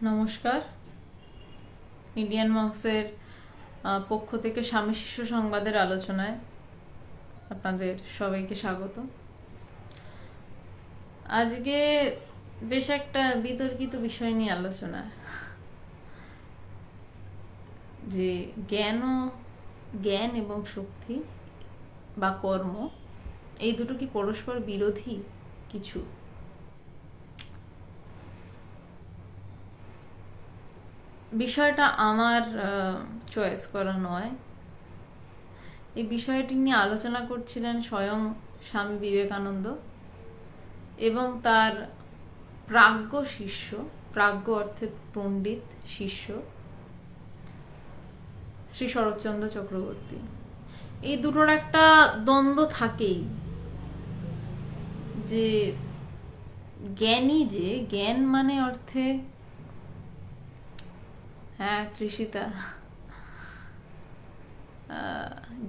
নমস্কার। ইন্ডিয়ান মঙ্কসের পক্ষ থেকে স্বামী শিষ্য সংবাদের আলোচনায় আপনাদের সবাইকে স্বাগত। আজকে বেশ একটা বিতর্কিত বিষয় নিয়ে আলোচনা, যে জ্ঞান এবং শক্তি বা কর্ম এই দুটো কি পরস্পর বিরোধী কিছু? বিষয়টা আমার চয়েস করা নয়। এই বিষয়টি নিয়ে আলোচনা করছিলেন স্বয়ং স্বামী বিবেকানন্দ এবং তার প্রাজ্ঞ শিষ্য, প্রাজ্ঞ অর্থে পণ্ডিত শিষ্য শ্রী শরৎচন্দ্র চক্রবর্তী। এই দুটোর একটা দ্বন্দ্ব থাকেই, যে জ্ঞান মানে অর্থে, হ্যাঁ তৃষিতা,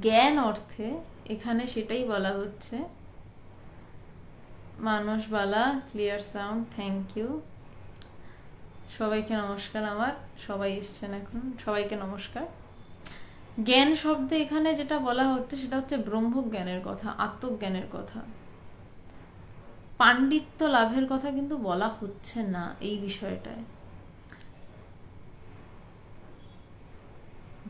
জ্ঞান অর্থে এখানে সেটাই বলা হচ্ছে। মানসবালা ক্লিয়ার সাউন্ড, থ্যাংক ইউ। সবাইকে নমস্কার, আমার সবাই এসছেন এখন, সবাইকে নমস্কার। জ্ঞান শব্দে এখানে যেটা বলা হচ্ছে সেটা হচ্ছে ব্রহ্মজ্ঞানের কথা, আত্মজ্ঞানের কথা। পাণ্ডিত্য লাভের কথা কিন্তু বলা হচ্ছে না এই বিষয়টায়।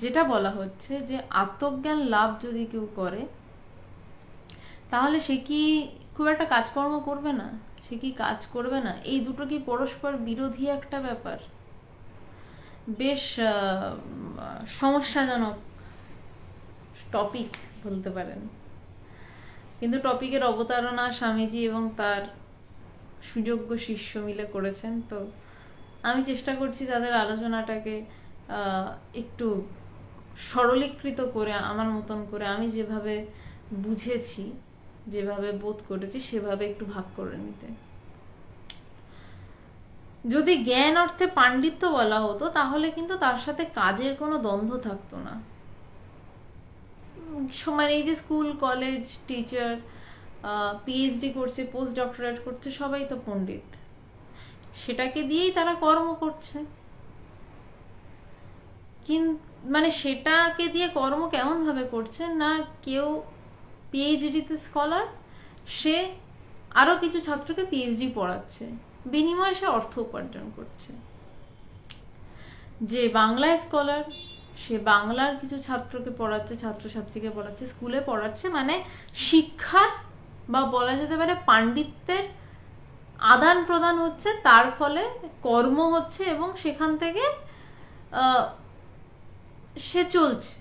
যেটা বলা হচ্ছে যে আত্মজ্ঞান লাভ যদি কেউ করে তাহলে সে কি খুব একটা কাজকর্ম করবে না, সে কি কাজ করবে না? এই দুটো কি পরস্পর বিরোধী একটা ব্যাপার? বেশ সমস্যাজনক টপিক বলতে পারেন। কিন্তু টপিকের অবতারণা স্বামীজি এবং তার সুযোগ্য শিষ্য মিলে করেছেন। তো আমি চেষ্টা করছি তাদের আলোচনাটাকে একটু সরলীকৃত করে, আমার মতন করে, আমি যেভাবে বুঝেছি, যেভাবে বোধ করেছি সেভাবে একটু ভাগ করে নিতে। যদি জ্ঞান অর্থে পাণ্ডিত্য বলা হতো তাহলে কিন্তু তার সাথে কাজের কোনো দ্বন্দ্ব থাকতো না। মানে এই যে স্কুল কলেজ টিচার, পিএইচডি করছে, পোস্ট ডক্টরেট করছে, সবাই তো পণ্ডিত, সেটাকে দিয়েই তারা কর্ম করছে। মানে সেটাকে দিয়ে কর্ম কেমন ভাবে করছে না, কেউ পিএইচডিতে স্কলার, সে আরো কিছু ছাত্রকে পিএইচডি পড়াচ্ছে, বিনিময়ে সে অর্থ উপার্জন করছে। যে বাংলায় স্কলার, সে বাংলার কিছু ছাত্রকে পড়াচ্ছে, ছাত্রছাত্রীকে পড়াচ্ছে, স্কুলে পড়াচ্ছে, মানে শিক্ষার বা বলা যেতে পারে পাণ্ডিত্যের আদান প্রদান হচ্ছে, তার ফলে কর্ম হচ্ছে এবং সেখান থেকে সে চলছে।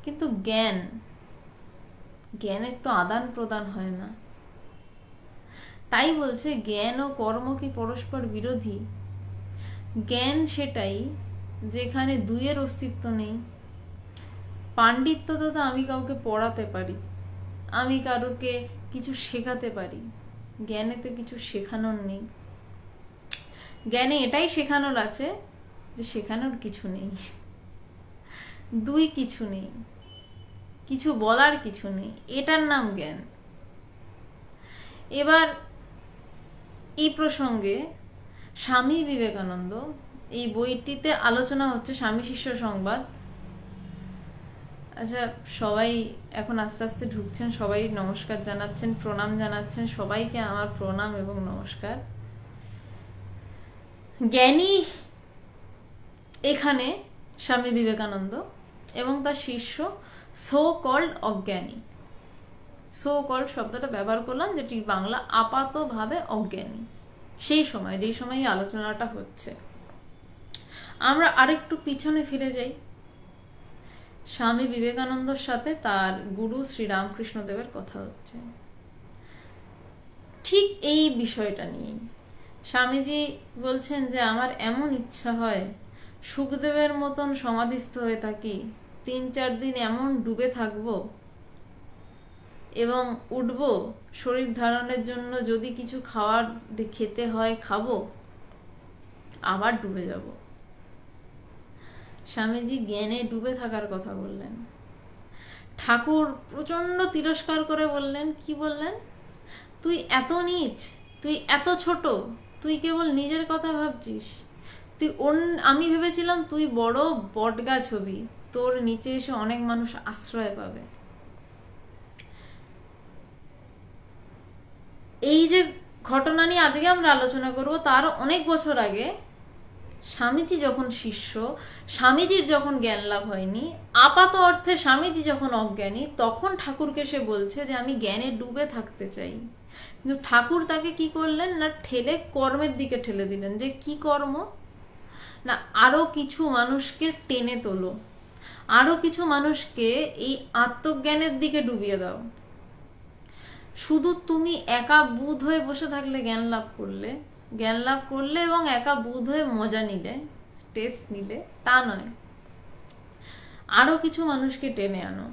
কিন্তু জ্ঞানের তো আদান প্রদান হয় না। তাই বলছে জ্ঞান ও কর্ম কি পরস্পর বিরোধী? জ্ঞান সেটাই যেখানে দুইয়ের অস্তিত্ব নেই। পাণ্ডিত্যতা তো আমি কাউকে পড়াতে পারি, আমি কারোকে কিছু শেখাতে পারি, জ্ঞানেতে কিছু শেখানোর নেই। জ্ঞানে এটাই শেখানোর আছে যে শেখানোর কিছু নেই, দুই কিছু নেই, কিছু বলার কিছু নেই, এটার নাম জ্ঞান। এবার এই প্রসঙ্গে স্বামী বিবেকানন্দ, এই বইটিতে আলোচনা হচ্ছে স্বামী শিষ্য সংবাদ। আচ্ছা, সবাই এখন আস্তে আস্তে ঢুকছেন, সবাই নমস্কার জানাচ্ছেন, প্রণাম জানাচ্ছেন, সবাইকে আমার প্রণাম এবং নমস্কার। জ্ঞানী এখানে স্বামী বিবেকানন্দ এবং তার শিষ্য সো কল্ড অজ্ঞানী। সো কল্ড শব্দটা ব্যবহার করলাম, যেটি বাংলা আপাতভাবে অজ্ঞানী। সেই সময়, যেই সময় আলোচনাটা হচ্ছে, আমরা আরেকটু পিছনে ফিরে যাই। স্বামী বিবেকানন্দর সাথে তার গুরু শ্রী রামকৃষ্ণদেবের কথা হচ্ছে ঠিক এই বিষয়টা নিয়েই। স্বামীজি বলছেন যে আমার এমন ইচ্ছা হয় সুখদেবের মতন সমাধিস্থ হয়ে থাকি, 3-4 দিন এমন ডুবে থাকবো এবং উঠবো, শরীর ধারণের জন্য যদি কিছু খেতে হয় খাবো, আবার ডুবে যাব। স্বামীজি জ্ঞানে ডুবে থাকার কথা বললেন। ঠাকুর প্রচন্ড তিরস্কার করে বললেন, কি বললেন? তুই এত নীচ, তুই এত ছোট, তুই কেবল নিজের কথা ভাবছিস। আমি ভেবেছিলাম তুই বড় বটগাছ হবি, তোর নিচে এসে অনেক মানুষ আশ্রয় পাবে। এই যে ঘটনা নিয়ে আজকে আমরা আলোচনা করব, তার অনেক বছর আগে স্বামীজি যখন শিষ্য, স্বামীজির যখন জ্ঞান লাভ হয়নি, আপাত অর্থে স্বামীজি যখন অজ্ঞানী, তখন ঠাকুরকে সে বলছে যে আমি জ্ঞানে ডুবে থাকতে চাই। কিন্তু ঠাকুর তাকে কি করলেন না, ঠেলে কর্মের দিকে ঠেলে দিলেন। যে কি কর্ম না, আরো কিছু মানুষকে টেনে তোলো, আরো কিছু মানুষকে এই আত্মজ্ঞানের দিকে ডুবিয়ে দাও। শুধু তুমি একা বুধ হয়ে বসে থাকলে জ্ঞান লাভ করলে এবং একা বুধ হয়ে মজা নিলে, টেস্ট নিলে, তা নয়, আরো কিছু মানুষকে টেনে আনো।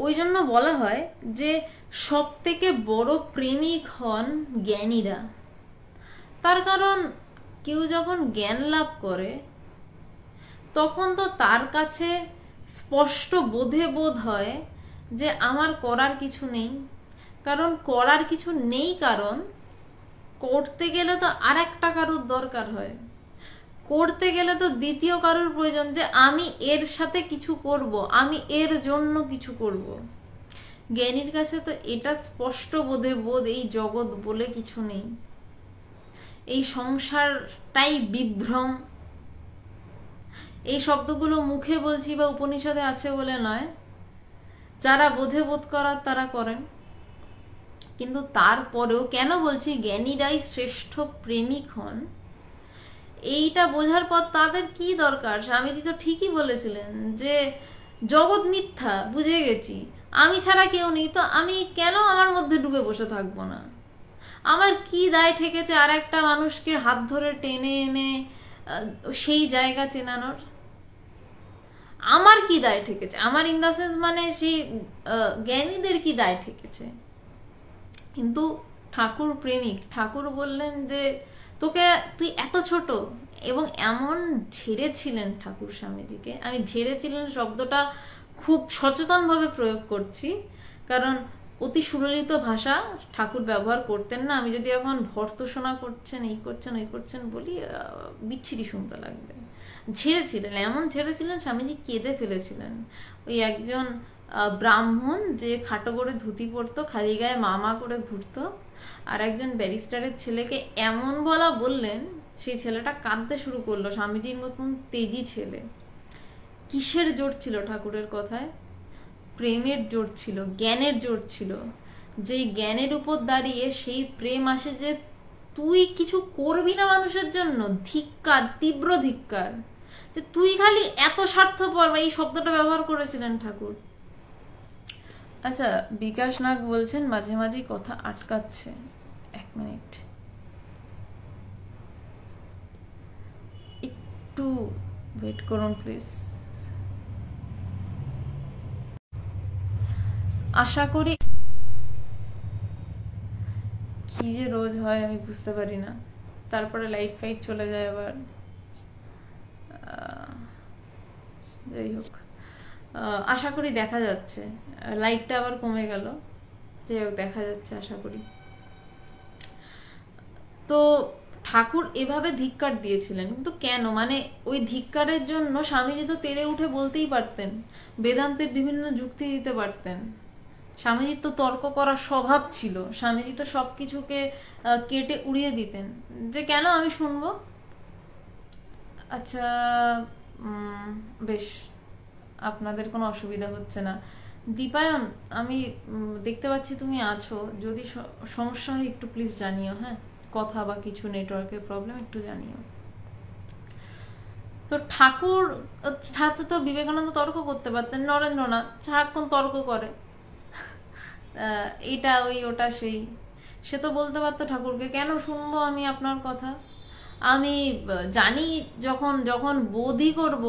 ওই জন্য বলা হয় যে সব থেকে বড় প্রেমিক হন জ্ঞানীরা। তার কারণ কেউ যখন জ্ঞান লাভ করে তখন তো তার কাছে স্পষ্ট বোধ হয় যে আমার করার কিছু নেই। কারণ করার কিছু নেই, কারণ করতে গেলে তো আর একটা কারোর দরকার হয়, করতে গেলে তো দ্বিতীয় কারোর প্রয়োজন, যে আমি এর সাথে কিছু করব, আমি এর জন্য কিছু করব। জ্ঞানীর কাছে তো এটা স্পষ্ট বোধ, এই জগৎ বলে কিছু নেই, এই সংসারটাই বিভ্রম। এই শব্দগুলো মুখে বলছি বা উপনিষদে আছে বলে নয়, যারা বোধ করার তারা করেন। কিন্তু তারপরেও কেন বলছি জ্ঞানীরাই শ্রেষ্ঠ প্রেমিক হন, এইটা বোঝার পর তাদের কি দরকার। স্বামীজি তো ঠিকই বলেছিলেন যে জগৎ মিথ্যা, বুঝে গেছি, আমি ছাড়া কেউ নেই, তো আমি কেন আমার মধ্যে ডুবে বসে থাকবো না? আমার কি দায় ঠেকেছে আর একটা মানুষকে হাত ধরে টেনে এনে সেই জায়গা চেনানোর? আমার কি দায় ঠেকেছে? আমার ইন দ্য সেন্স মানে সেই জ্ঞানীদের কি দায় ঠেকেছে? কিন্তু ঠাকুর প্রেমিক, ঠাকুর বললেন যে তুই এত ছোট, এবং এমন ঝেড়েছিলেন ঠাকুর স্বামীজিকে। আমি ঝেড়েছিলেন শব্দটা খুব সচেতনভাবে প্রয়োগ করছি, কারণ অতি সুললিত ভাষা ঠাকুর ব্যবহার করতেন না। আমি যদি এখন ভর্তসনা করছেন, এই করছেন, ওই করছেন বলি, বিচ্ছিরি শুনতে লাগবে। ঝেড়েছিলেন, এমন ঝেড়েছিলেন স্বামীজি কেঁদে ফেলেছিলেন। ওই একজন ব্রাহ্মণ যে খাটো করে ধুতি পরতো, খালি গায়ে মামা করে ঘুরতো, আর একজন ব্যারিস্টারের ছেলেকে এমন বললেন, সেই ছেলেটা কাঁদতে শুরু করলো। স্বামীজির মতন তেজি ছেলে। কিসের জোর ছিল ঠাকুরের কথায়? প্রেমের জোর ছিল, জ্ঞানের জোর ছিল। যেই জ্ঞানের উপর দাঁড়িয়ে সেই প্রেম আসে যে তুই কিছু করবি না মানুষের জন্য, ধিক্কার, তীব্র ধিক্কার, যে তুই খালি এত স্বার্থপর, এই শব্দটা ব্যবহার করেছিলেন ঠাকুর। আচ্ছা, বিকাশ নাগ বলছেন মাঝে মাঝে কথা আটকাচ্ছে, 1 মিনিট একটু ওয়েট করুন প্লিজ। আশা করি কি যে রোজ হয় আমি বুঝতে পারি না, তারপরে লাইট ফাইট চলে যায় আবার। যাই হোক, আশা করি দেখা যাচ্ছে। লাইটটা আবার কমে গেল, যাই হোক দেখা যাচ্ছে আশা করি। তো ঠাকুর এভাবে ধিক্কার দিয়েছিলেন, কিন্তু কেন? মানে ওই ধিক্কারের জন্য স্বামীজি তো তেড়ে উঠে বলতেই পারতেন, বেদান্তের বিভিন্ন যুক্তি দিতে পারতেন। স্বামীজির তো তর্ক করার স্বভাব ছিল, স্বামীজি তো সবকিছুকে কেটে উড়িয়ে দিতেন, যে কেন আমি শুনবো। আচ্ছা বেশ, আপনাদের কোনো অসুবিধা হচ্ছে না। দীপায়ন, আমি দেখতে পাচ্ছি তুমি আছো, যদি সমস্যা হয় একটু প্লিজ জানিও, হ্যাঁ, কথা বা কিছু নেটওয়ার্কের প্রবলেম একটু জানিও। তো ঠাকুর সাথে তো বিবেকানন্দ তর্ক করতে পারতেন, নরেন্দ্রনাথ সারাক্ষণ তর্ক করে, এটা ওই ওটা সেই, সে তো বলতে পারতো ঠাকুরকে কেন শুনবো আমি আপনার কথা। আমি জানি যখন যখন বোধই করব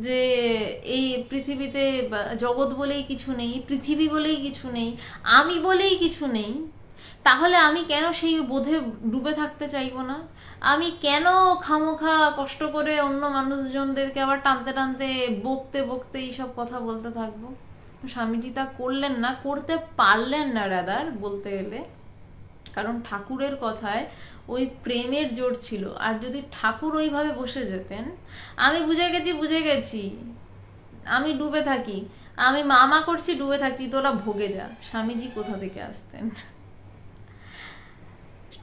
যে এই পৃথিবীতে জগৎ বলেই কিছু নেই, পৃথিবী বলেই কিছু নেই, আমি বলেই কিছু নেই, তাহলে আমি কেন সেই বোধে ডুবে থাকতে চাইবো না? আমি কেন খামোখা কষ্ট করে অন্য মানুষজনদেরকে আবার টানতে টানতে বকতে বকতে এইসব কথা বলতে থাকবো? স্বামীজি তা করলেন না, করতে পারলেন না রাদার বলতে গেলে, কারণ ঠাকুরের কথায় ওই প্রেমের জোর ছিল। আর যদি ঠাকুর ওইভাবে বসে যেতেন, আমি বুঝে গেছি আমি ডুবে থাকি, আমি মামা করছি ডুবে থাকছি, তোরা ভোগে যা, স্বামীজি কোথা থেকে আসতেন?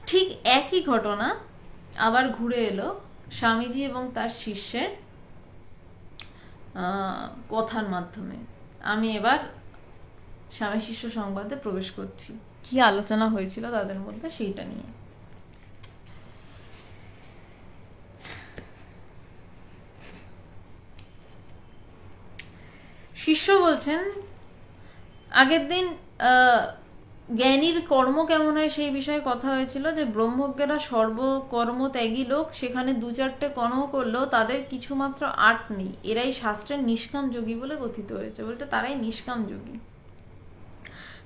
ঠিক একই ঘটনা আবার ঘুরে এলো স্বামীজি এবং তার শিষ্যের কথার মাধ্যমে। আমি এবার স্বামী শিষ্য সংবাদে প্রবেশ করছি। কি আলোচনা হয়েছিল তাদের মধ্যে সেইটা নিয়ে। শিষ্য বলছেন, আগের দিন জ্ঞানীর কর্ম কেমন হয় সেই বিষয়ে কথা হয়েছিল, যে ব্রহ্মজ্ঞেরা সর্বকর্ম ত্যাগী লোক, সেখানে 2-4টে কর্ম করলেও তাদের কিছুমাত্র আট নেই, এরাই শাস্ত্রের নিষ্কাম যোগী বলে কথিত হয়েছে। বলতে তারাই নিষ্কাম যোগী।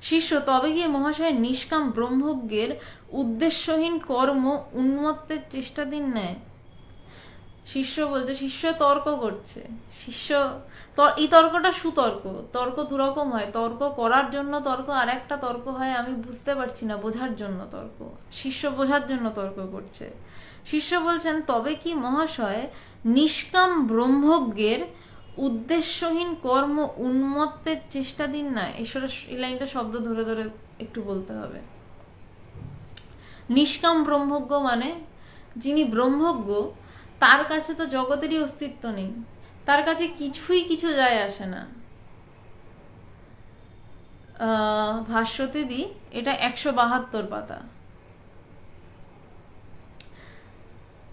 শিষ্য, তবে গিয়ে মহাশয় নিষ্কাম ব্রহ্মজ্ঞের উদ্দেশ্যহীন কর্ম উন্মত্তের চেষ্টা দিন নেয়। শিষ্য বলছে, শিষ্য তর্ক করছে। শিষ্য এই তর্কটা সুতর্ক। তর্ক দুরকম হয়, তর্ক করার জন্য তর্ক, আর একটা তর্ক হয় আমি বুঝতে পারছি না, বোঝার জন্য তর্ক। শিষ্য বোঝার জন্য তর্ক করছে। শিষ্য বলছেন, তবে কি মহাশয় নিষ্কাম ব্রহ্মজ্ঞের উদ্দেশ্যহীন কর্ম উন্মত্তের চেষ্টা দিন না। এই লাইনটা শব্দ ধরে ধরে একটু বলতে হবে। নিষ্কাম ব্রহ্মজ্ঞ মানে যিনি ব্রহ্মজ্ঞ, তার কাছে তো জগতেরই অস্তিত্ব নেই, তার কাছে কিছু যায় আসে না। ভাষ্যতে দি, এটা 172 পাতা।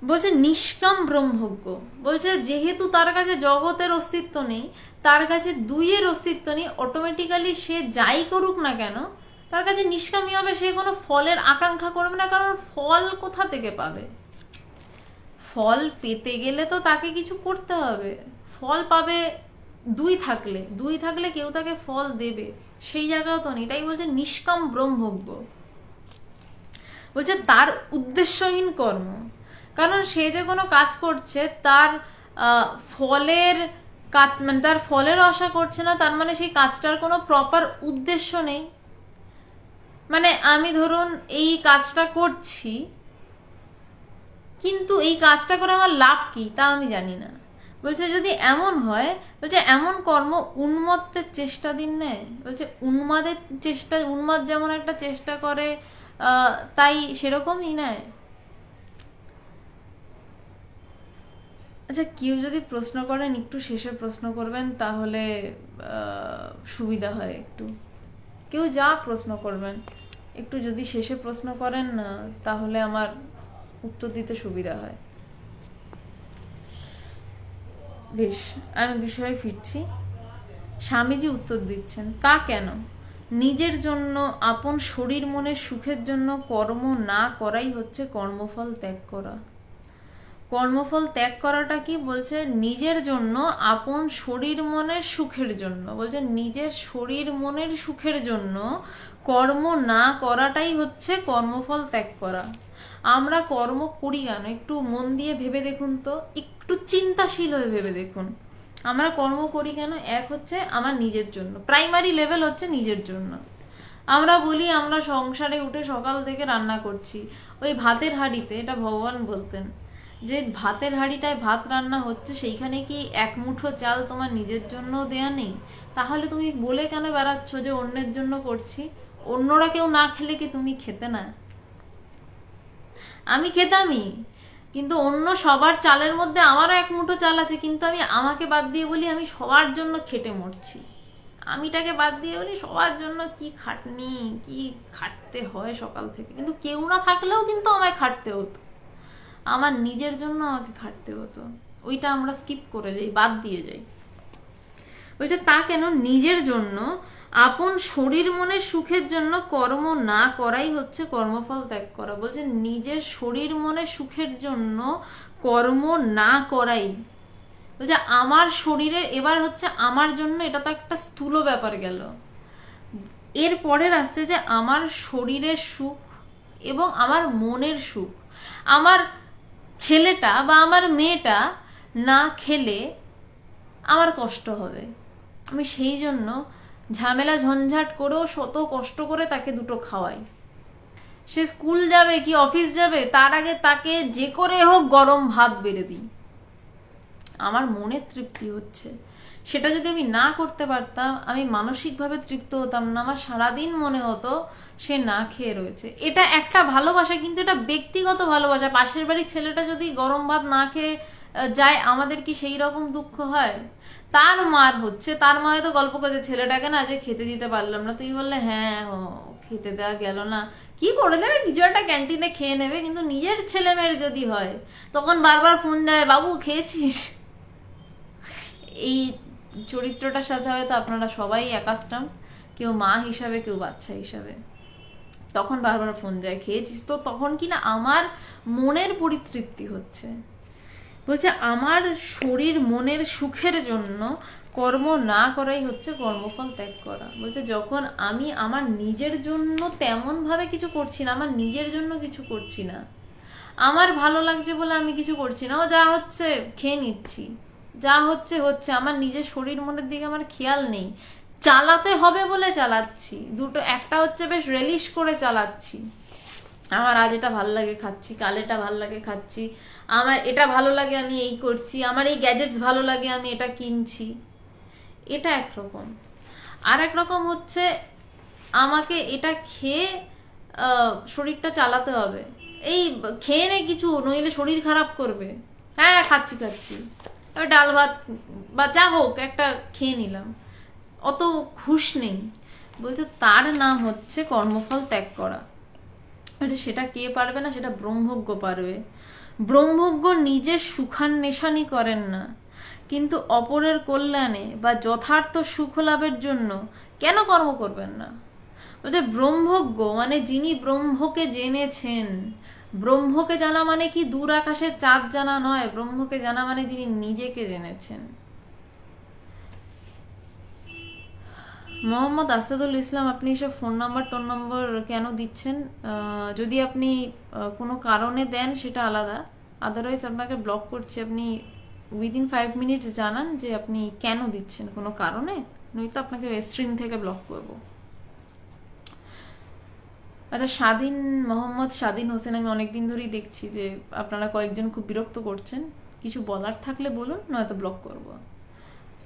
বলছে নিষ্কাম ব্রহ্মজ্ঞ, বলছে যেহেতু তার কাছে জগতের অস্তিত্ব নেই, তার কাছে দুইয়ের অস্তিত্ব নেই, অটোমেটিক্যালি সে যাই করুক না কেন তার কাছে নিষ্কামই হবে। সে কোনো ফলের আকাঙ্ক্ষা করবে না, কারণ ফল কোথা থেকে পাবে? ফল পেতে গেলে তো তাকে কিছু করতে হবে। ফল পাবে দুই থাকলে কেউ তাকে ফল দেবে, সেই জায়গাও তো নেই। তাই বলছে নিষ্কাম ব্রহ্মজ্ঞ। বলছে তার উদ্দেশ্যহীন কর্ম, কারণ সে যে কোনো কাজ করছে তার ফলের কাজ, মানে তার ফলের আশা করছে না, তার মানে সেই কাজটার কোনো প্রপার উদ্দেশ্য নেই। মানে আমি ধরুন এই কাজটা করছি, কিন্তু এই কাজটা করে আমার লাভ কি তা আমি জানি না। বলছে যদি এমন হয়, বলছে এমন কর্ম উন্মত্তের চেষ্টা দিন নেয়। বলছে উন্মাদ যেমন একটা চেষ্টা করে, তাই সেরকমই নেয়। আচ্ছা, কেউ যদি প্রশ্ন করেন একটু শেষে প্রশ্ন করবেন, তাহলে সুবিধা হয়। একটু কেউ যা প্রশ্ন করবেন একটু যদি শেষে প্রশ্ন করেন না, তাহলে আমার উত্তর দিতে সুবিধা হয়। বেশ, আমি বিষয়ে ফিরছি। স্বামীজি উত্তর দিচ্ছেন, তা কেন? নিজের জন্য, আপন শরীর মনের সুখের জন্য কর্ম না করাই হচ্ছে কর্মফল ত্যাগ করা। কর্মফল ত্যাগ করাটা কি? বলছে নিজের জন্য, আপন শরীর মনের সুখের জন্য। বলছে নিজের শরীর মনের সুখের জন্য কর্ম না করাটাই হচ্ছে কর্মফল ত্যাগ করা। আমরা কর্ম করি কেন? একটু মন দিয়ে ভেবে দেখুন তো, একটু চিন্তাশীল হয়ে ভেবে দেখুন। আমরা কর্ম করি কেন? এক হচ্ছে আমার নিজের জন্য, প্রাইমারি লেভেল হচ্ছে নিজের জন্য। আমরা বলি আমরা সংসারে উঠে সকাল থেকে রান্না করছি, ওই ভাতের হাঁড়িতে, এটা ভগবান বলতেন যে ভাতের হাঁড়িটায় ভাত রান্না হচ্ছে, সেইখানে কি এক মুঠো চাল তোমার নিজের জন্য দেয়া নেই? তাহলে তুমি বলে কেন বেড়াচ্ছ যে অন্যের জন্য করছি? অন্যরা কেউ না খেলে কি তুমি খেতে না? আমি খেতামই, কিন্তু অন্য সবার চালের মধ্যে আমারও এক মুঠো চাল আছে, কিন্তু আমি আমাকে বাদ দিয়ে বলি আমি সবার জন্য খেটে মরছি। আমিটাকে বাদ দিয়ে বলি সবার জন্য কি খাটনি, কি খাটতে হয় সকাল থেকে। কিন্তু কেউ না থাকলেও কিন্তু আমায় খাটতে হতো, আমার নিজের জন্য আমাকে খাটতে হতো। ওইটা আমরা স্কিপ করে যাই, বাদ দিয়ে যাই। বলছে তা কেন? নিজের জন্য, আপন শরীর মনের সুখের জন্য কর্ম না করাই হচ্ছে কর্মফল ত্যাগ করা। বলছে নিজের শরীর মনের সুখের জন্য কর্ম না করাই। বলছে আমার শরীরের, এবার হচ্ছে আমার জন্য, এটা তো একটা স্থূল ব্যাপার গেল। এর পরের আসছে যে আমার শরীরের সুখ এবং আমার মনের সুখ। আমার ছেলেটা বা আমার মেয়েটা না খেলে আমার কষ্ট হবে, আমি সেই জন্য ঝামেলা ঝঞ্ঝাট করেও শত কষ্ট করে তাকে দুটো খাওয়াই। সে স্কুল যাবে কি অফিস যাবে, তার আগে তাকে যে করে হোক গরম ভাত বেড়ে দিই, আমার মনের তৃপ্তি হচ্ছে। সেটা যদি আমি না করতে পারতাম, আমি মানসিকভাবে তৃপ্ত হতাম না, আমার সারাদিন মনে হতো সে না খেয়ে রয়েছে। এটা একটা ভালোবাসা, কিন্তু এটা ব্যক্তিগত ভালোবাসা। পাশের বাড়ির ছেলেটা যদি গরম ভাত না খেয়ে যায়, আমাদের কি সেই রকম দুঃখ হয়? তার মার হচ্ছে, তার মা হয়তো গল্প করছে, ছেলেটাকে না যে খেতে দিতে পারলাম না, তুমি বললে হ্যাঁ খেতে দেওয়া গেল না, কি করে দেবে, কিছু একটা ক্যান্টিনে খেয়ে নেবে। কিন্তু নিজের ছেলে মেয়ের যদি হয়, তখন বারবার ফোন যায়, বাবু খেয়েছিস? এই চরিত্রটার সাথে হয়তো আপনারা সবাই একাস্টাম, কেউ মা হিসাবে, কেউ বাচ্চা হিসাবে। তখন বারবার ফোন যায়, খেয়েছিস তো? তখন কিনা আমার মনের পরিতৃপ্তি হচ্ছে। বলছে আমার শরীর মনের সুখের জন্য কর্ম না করাই হচ্ছে কর্মফল ত্যাগ করা। বলছে যখন আমি আমার নিজের জন্য তেমন ভাবে কিছু করছি না, আমার নিজের জন্য কিছু করছি না, আমার ভালো লাগছে বলে আমি কিছু করছি না, ও যা হচ্ছে খেয়ে নিচ্ছি, যা হচ্ছে হচ্ছে, আমার নিজের শরীর মনের দিকে আমার খেয়াল নেই, চালাতে হবে বলে চালাচ্ছি, দুটো, একটা হচ্ছে বেশ রিলিশ করে চালাচ্ছি, আমার আজ এটা ভালো লাগে খাচ্ছি, কাল এটা ভালো লাগে খাচ্ছি, আমার এটা ভালো লাগে আমি এই করছি, আমার এই গ্যাজেটস ভালো লাগে আমি এটা কিনছি। এটা একরকম। আর একরকম হচ্ছে আমাকে এটা খেয়ে শরীরটা চালাতে হবে, এই খেয়ে নে কিছু, নইলে শরীর খারাপ করবে, হ্যাঁ খাচ্ছি খাচ্ছি, ডাল ভাত বা যা হোক একটা খেয়ে নিলাম, অত খুশ নেই। বলছে তার নাম হচ্ছে কর্মফল ত্যাগ করা। সেটা কে পারবে না? সেটা ব্রহ্মজ্ঞ পারবে। ব্রহ্মজ্ঞ নিজে সুখান্বেষণই করেন না, কিন্তু অপরের কল্যাণে বা যথার্থ সুখ লাভের জন্য কেন কর্ম করবেন না? বলছে ব্রহ্মজ্ঞ মানে যিনি ব্রহ্মকে জেনেছেন। ব্রহ্মকে জানা মানে কি দূর আকাশের চাঁদ জানা নয়, ব্রহ্মকে জানা মানে যিনি নিজেকে জেনেছেন। মোহাম্মদ আসাদুল ইসলাম, আপনি এসব ফোন নাম্বার টোন নম্বর কেন দিচ্ছেন? যদি আপনি কোনো কারণে দেন সেটা আলাদা, আদারওয়াইজ আপনাকে ব্লক করছি। আপনি উইদিন 5 মিনিটস জানান যে আপনি কেন দিচ্ছেন, কোনো কারণে, নয়তো আপনাকে স্ট্রিম থেকে ব্লক করব। আচ্ছা, স্বাধীন মোহাম্মদ স্বাধীন হোসেন, আমি অনেকদিন ধরেই দেখছি যে আপনারা কয়েকজন খুব বিরক্ত করছেন, কিছু বলার থাকলে বলুন, নয়তো ব্লক করব।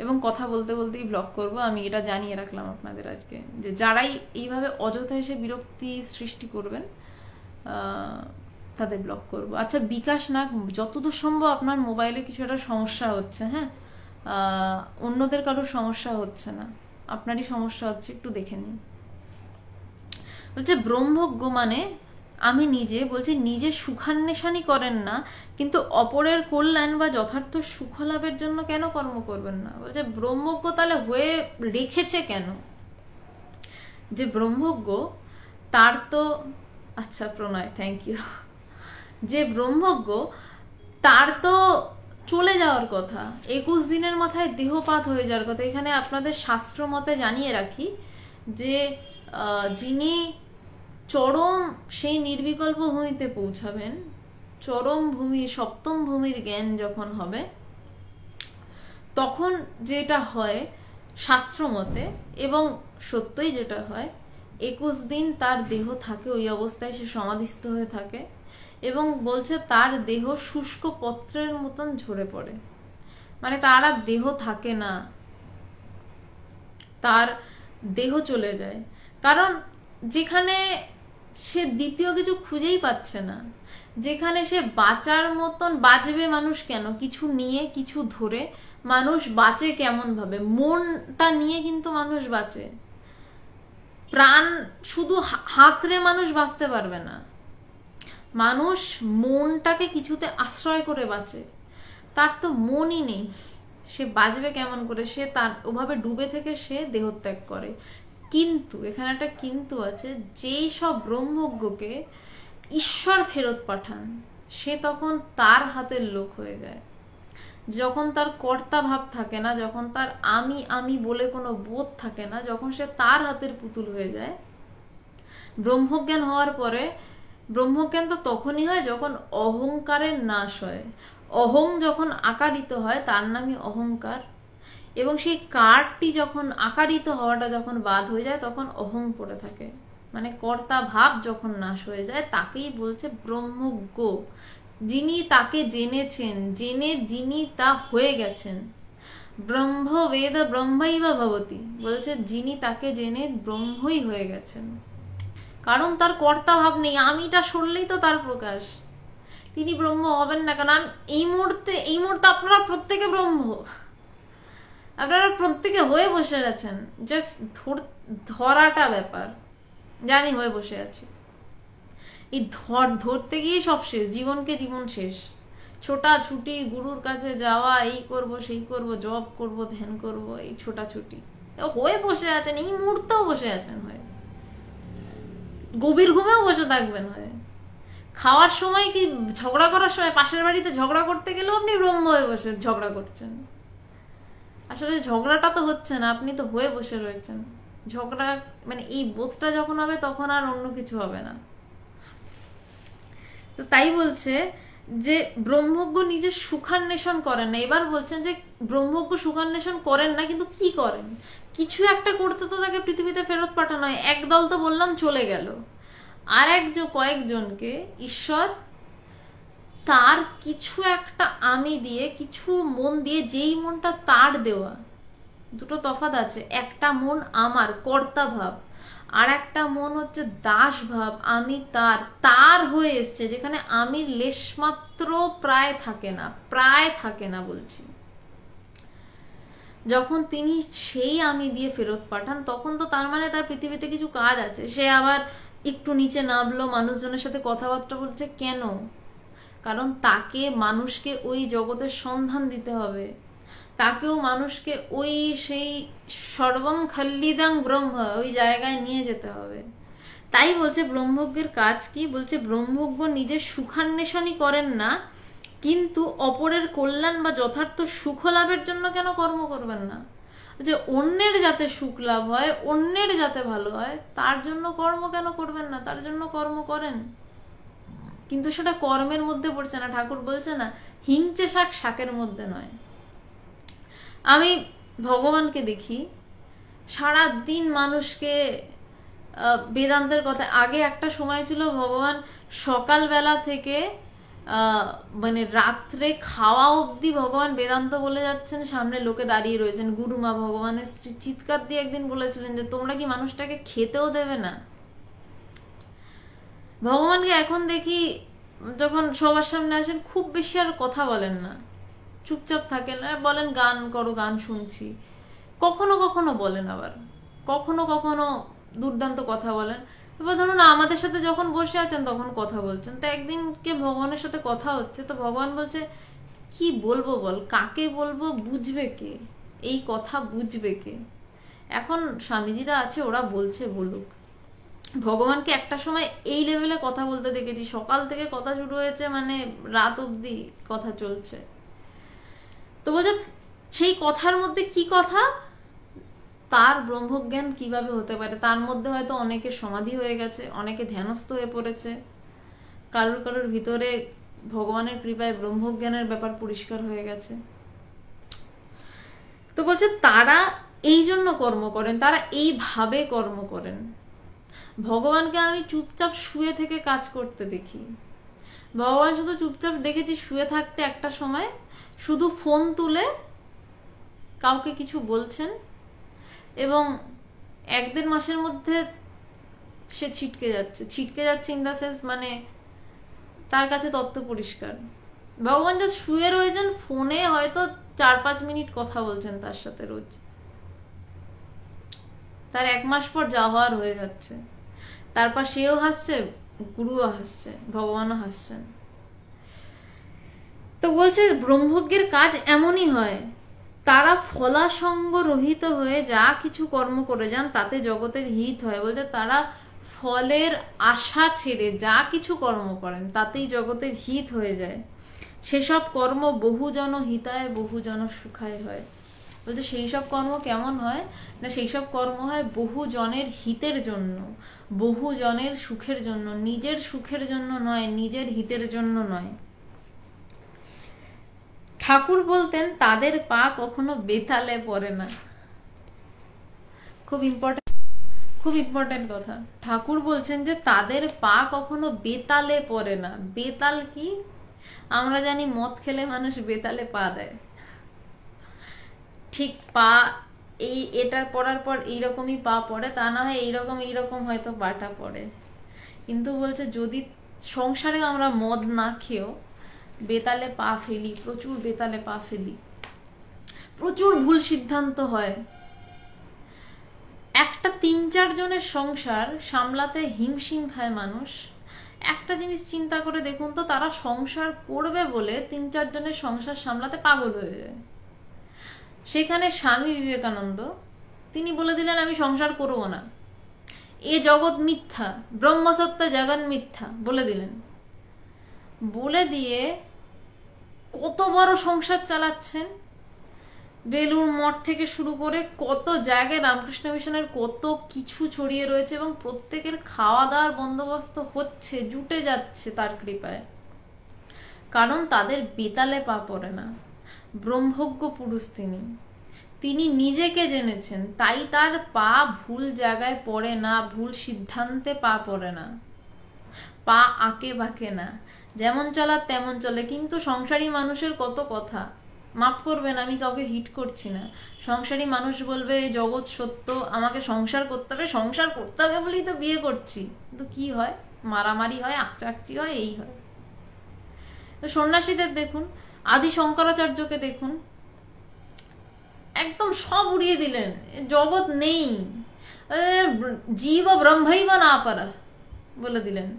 এবং কথা বলতে বলতেই ব্লক করব, আমি এটা জানিয়ে রাখলাম আপনাদের আজকে, যে যারাই এইভাবে অযথা এসে বিরক্তি সৃষ্টি করবেন তাদের ব্লক করব। আচ্ছা বিকাশ নাগ, যতদূর সম্ভব আপনার মোবাইলে কিছু একটা সমস্যা হচ্ছে, হ্যাঁ, অন্যদের কারোর সমস্যা হচ্ছে না, আপনারই সমস্যা হচ্ছে, একটু দেখে নিন। বলছে ব্রহ্মজ্ঞ মানে আমি নিজে, বলছে নিজে সুখান্বেষণই করেন না, কিন্তু অপরের কল্যাণ বা যথার্থ সুখ লাভের জন্য কেন কর্ম করবেন না? বলছে ব্রহ্মজ্ঞ তাহলে হয়ে রেখেছে কেন? যে ব্রহ্মজ্ঞ তার তো, আচ্ছা প্রণয় থ্যাংক ইউ, যে ব্রহ্মজ্ঞ তার তো চলে যাওয়ার কথা, 21 দিনের মাথায় দেহপাত হয়ে যাওয়ার কথা। এখানে আপনাদের শাস্ত্র মতে জানিয়ে রাখি যে যিনি চরম সেই নির্বিকল্প ভূমিতে পৌঁছাবেন, চরম ভূমি, সপ্তম ভূমির জ্ঞান যখন হবে, তখন যেটা হয় শাস্ত্র মতে এবং সত্যই যেটা হয়, 21 দিন তার দেহ থাকে, ওই অবস্থায় সে সমাধিস্থ হয়ে থাকে, এবং বলছে তার দেহ শুষ্ক পত্রের মতন ঝরে পড়ে, মানে তার আর দেহ থাকে না, তার দেহ চলে যায়। কারণ যেখানে সে দ্বিতীয় কিছু খুঁজেই পাচ্ছে না, যেখানে সে বাঁচার মতন, বাঁচবে মানুষ কেন? কিছু নিয়ে, কিছু ধরে মানুষ বাঁচে কেমন ভাবে? মনটা নিয়ে কিন্তু মানুষ বাঁচে, প্রাণ শুধু হাতরে মানুষ বাঁচতে পারবে না, মানুষ মনটাকে কিছুতে আশ্রয় করে বাঁচে। তার তো মনই নেই, সে বাঁচবে কেমন করে? সে তার ওভাবে ডুবে থেকে সে দেহত্যাগ করে। কিন্তু এখানে একটা কিন্তু আছে, যেই সব ব্রহ্মজ্ঞকে ঈশ্বর ফেরত পাঠান, সে তখন তার হাতের লোক হয়ে যায়। যখন তার কর্তা ভাব থাকে না, যখন তার আমি আমি বলে কোনো বোধ থাকে না, যখন সে তার হাতের পুতুল হয়ে যায়। ব্রহ্মজ্ঞান হওয়ার পরে, ব্রহ্মজ্ঞান তো তখনই হয় যখন অহংকারের নাশ হয়। অহং যখন আকারিত হয় তার নামই অহংকার, এবং সেই কারটি যখন আকারিত হওয়াটা যখন বাদ হয়ে যায়, তখন অহং পড়ে থাকে। মানে কর্তা ভাব যখন নাশ হয়ে যায় তাকেই বলছে ব্রহ্মজ্ঞ। যিনি তাকে জেনেছেন, জেনে যিনি তা হয়ে গেছেন। ব্রহ্ম বেদ ব্রহ্মৈব ভবতি, বলছে যিনি তাকে জেনে ব্রহ্মই হয়ে গেছেন, কারণ তার কর্তা ভাব নেই। আমিটা সরলেই তো তার প্রকাশ। তিনি ব্রহ্ম হবেন না কেন? এই মুহূর্তে আপনারা প্রত্যেকে ব্রহ্ম, আপনারা প্রত্যেকে হয়ে বসে আছেন। জাস্ট ধরাটা ব্যাপার, যে আমি হয়ে বসে আছি। এই ধরতে গিয়ে সব শেষ, জীবনকে জীবন শেষ। ছোটাছুটি, গুরুর কাছে যাওয়া, এই করব সেই করব, জব করব, ধ্যান করব, এই ছোটাছুটি হয়ে বসে আছেন। এই মুহূর্তেও বসে আছেন হয়ে, গভীর ঘুমেও বসে থাকবেন হয়ে। খাওয়ার সময় কি ঝগড়া করার সময় পাশের বাড়িতে ঝগড়া করতে গেলেও আপনি ব্রহ্ম হয়ে বসে ঝগড়া করছেন। আসলে ঝগড়াটা তো হচ্ছে না, আপনি তো হয়ে বসে রয়েছেন। ঝগড়া মানে এই বোধটা যখন হবে তখন আর অন্য কিছু হবে না। তো তাই বলছে যে ব্রহ্মজ্ঞ নিজের সুখান্বেষণ করেন না। এবার বলছেন যে ব্রহ্মজ্ঞ সুখান্বেষণ করেন না, কিন্তু কি করেন? কিছু একটা করতে তো তাকে পৃথিবীতে ফেরত পাঠানো হয়। একদল তো বললাম চলে গেল, আর কয়েকজনকে ঈশ্বর তার কিছু একটা আমি দিয়ে, কিছু মন দিয়ে, যেই মনটা তার দেওয়া, দুটো তফাৎ আছে। একটা মন আমার কর্তা ভাব, আর একটা মন হচ্ছে দাস ভাব। আমি তার হয়ে এসছে, যেখানে আমির লেশমাত্র প্রায় থাকে না বলছি। যখন তিনি সেই আমি দিয়ে ফেরত পাঠান, তখন তো তার মানে তার পৃথিবীতে কিছু কাজ আছে। সে আবার একটু নিচে নামলো, মানুষজনের সাথে কথাবার্তা বলছে। কেন? কারণ তাকে মানুষকে ওই জগতের সন্ধান দিতে হবে, তাকেও মানুষকে ওই সেই সর্বং খাল্লিদাং ব্রহ্ম ওই জায়গায় নিয়ে যেতে হবে। তাই বলছে ব্রহ্মজ্ঞের কাজ কি? বলছে ব্রহ্মজ্ঞ নিজের সুখান্বেষণই করেন না, কিন্তু অপরের কল্যাণ বা যথার্থ সুখ লাভের জন্য কেন কর্ম করবেন না? যে অন্যের যাতে সুখ লাভ হয়, অন্যের যাতে ভালো হয়, তার জন্য কর্ম কেন করবেন না? তার জন্য কর্ম করেন, কিন্তু সেটা কর্মের মধ্যে পড়ছে না। ঠাকুর বলছে না, হিংচে শাক শাকের মধ্যে নয়। আমি ভগবানকে দেখি সারা দিন মানুষকে বেদান্তের কথা। আগে একটা সময় ছিল ভগবান সকালবেলা থেকে মানে রাত্রে খাওয়া অবধি ভগবান বেদান্ত বলে যাচ্ছেন, সামনে লোকে দাঁড়িয়ে রয়েছেন। গুরুমা ভগবানের স্ত্রী চিৎকার দিয়ে একদিন বলেছিলেন যে তোমরা কি মানুষটাকে খেতেও দেবে না? ভগবানকে এখন দেখি যখন সবার সামনে আসেন খুব বেশি আর কথা বলেন না, চুপচাপ থাকেন। বলেন গান করো, গান শুনছি, কখনো কখনো বলেন, আবার কখনো কখনো দুর্দান্ত কথা বলেন। এবার ধরুন আমাদের সাথে যখন বসে আছেন তখন কথা বলছেন। তো একদিনকে ভগবানের সাথে কথা হচ্ছে, তো ভগবান বলছে কি বলবো বল, কাকে বলবো, বুঝবে কে এই কথা, বুঝবে কে? এখন স্বামীজিরা আছে, ওরা বলছে বলুক। ভগবানকে একটা সময় এই লেভেলে কথা বলতে দেখেছি, সকাল থেকে কথা শুরু হয়েছে, মানে রাত অব্দি কথা চলছে। তো বলছে সেই কথার মধ্যে কি কথা? তার ব্রহ্মজ্ঞান কিভাবে হতে পারে। তার মধ্যে হয়তো অনেকের সমাধি হয়ে গেছে, অনেকে ধ্যানস্থ হয়ে পড়েছে, কারোর ভিতরে ভগবানের কৃপায় ব্রহ্মজ্ঞানের ব্যাপার পরিষ্কার হয়ে গেছে। তো বলছে তারা এই জন্য কর্ম করেন, তারা এইভাবে কর্ম করেন। ভগবানকে আমি চুপচাপ শুয়ে থেকে কাজ করতে দেখি। ভগবান শুধু চুপচাপ দেখেছি শুয়ে থাকতে, একটা সময় শুধু ফোন তুলে কাউকে কিছু বলছেন, এবং 1-1.5 মাসের মধ্যে সে ছিটকে যাচ্ছে ইন দা সেন্স, মানে তার কাছে তত্ত্ব পরিষ্কার। ভগবান জাস্ট শুয়ে রয়েছেন, ফোনে হয়তো 4-5 মিনিট কথা বলছেন তার সাথে রোজ। তার 1 মাস পর যা হওয়ার হয়ে যাচ্ছে। তারপর সেও হাসছে, গুরুও হাসছে, ভগবানও হাসছেন। তো বলছে ব্রহ্মজ্ঞের কাজ এমনই হয়, তারা ফলাসঙ্গ রহিত হয়ে যা কিছু কর্ম করে যান তাতে জগতের হিত হয়। বলতে তারা ফলের আশা ছেড়ে যা কিছু কর্ম করেন তাতেই জগতের হিত হয়ে যায়। সেসব কর্ম বহুজন হিতায় বহুজন সুখায় হয়। বলতে সেই সব কর্ম কেমন হয় না, সেই সব কর্ম হয় বহুজনের হিতের জন্য, বহুজনের সুখের জন্য, নিজের সুখের জন্য নয়, নিজের হিতের জন্য নয়। ঠাকুর বলতেন তাদের পা কখনো বেতালে পড়ে না। খুব খুব ইম্পর্টেন্ট কথা, ঠাকুর বলছেন যে তাদের পা কখনো বেতালে পড়ে না। বেতাল কি? আমরা জানি মদ খেলে মানুষ বেতালে পা দেয়, ঠিক পা এটার পড়ার পর এইরকমই পা পড়ে, তা না হয় এইরকম হয়তো পাটা পড়ে। কিন্তু বলছে যদি সংসারে আমরা মদ না খেয়েও বেতালে পা ফেলি, প্রচুর বেতালে পা ফেলি, প্রচুর ভুল সিদ্ধান্ত হয়। একটা 3-4 জনের সংসার সামলাতে হিমশিম খায় মানুষ। একটা জিনিস চিন্তা করে দেখুন তো, তারা সংসার করবে বলে 3-4 জনের সংসার সামলাতে পাগল হয়ে যায়। সেখানে স্বামী বিবেকানন্দ তিনি বলে দিলেন আমি সংসার করব না, এ জগৎ মিথ্যা, ব্রহ্মসত্য জগৎ মিথ্যা বলে দিলেন। বলে দিয়ে কত বড় সংসার চালাচ্ছেন। বেলুড় মঠ থেকে শুরু করে কত জায়গায় রামকৃষ্ণ মিশনের কত কিছু ছড়িয়ে রয়েছে, এবং প্রত্যেকের খাওয়া দাওয়ার বন্দোবস্ত হচ্ছে, জুটে যাচ্ছে তার কৃপায়। কারণ তাদের বেতালে পা পড়ে না। ব্রহ্মজ্ঞ পুরুষ তিনি নিজেকে জেনেছেন, তাই তার পা ভুল জায়গায় পড়ে না, ভুল সিদ্ধান্তে পা পড়ে না, পা আঁকে বাঁকে না, যেমন চলার তেমন চলে। কিন্তু সংসারী মানুষের কত কথা, মাফ করবেন আমি কাউকে হিট করছি না, সংসারী মানুষ বলবে জগৎ সত্য, আমাকে সংসার করতে হবে, সংসার করতে হবে বলেই তো বিয়ে করছি। কিন্তু কি হয়? মারামারি হয়, আকচাকচি হয়, এই হয়। তো সন্ন্যাসীদের দেখুন, আদি শঙ্করাচার্যকে দেখুন, একদম সব উড়িয়ে দিলেন, জগৎ নেই, জীব ব্রহ্মৈব না পারা বলে দিলেন।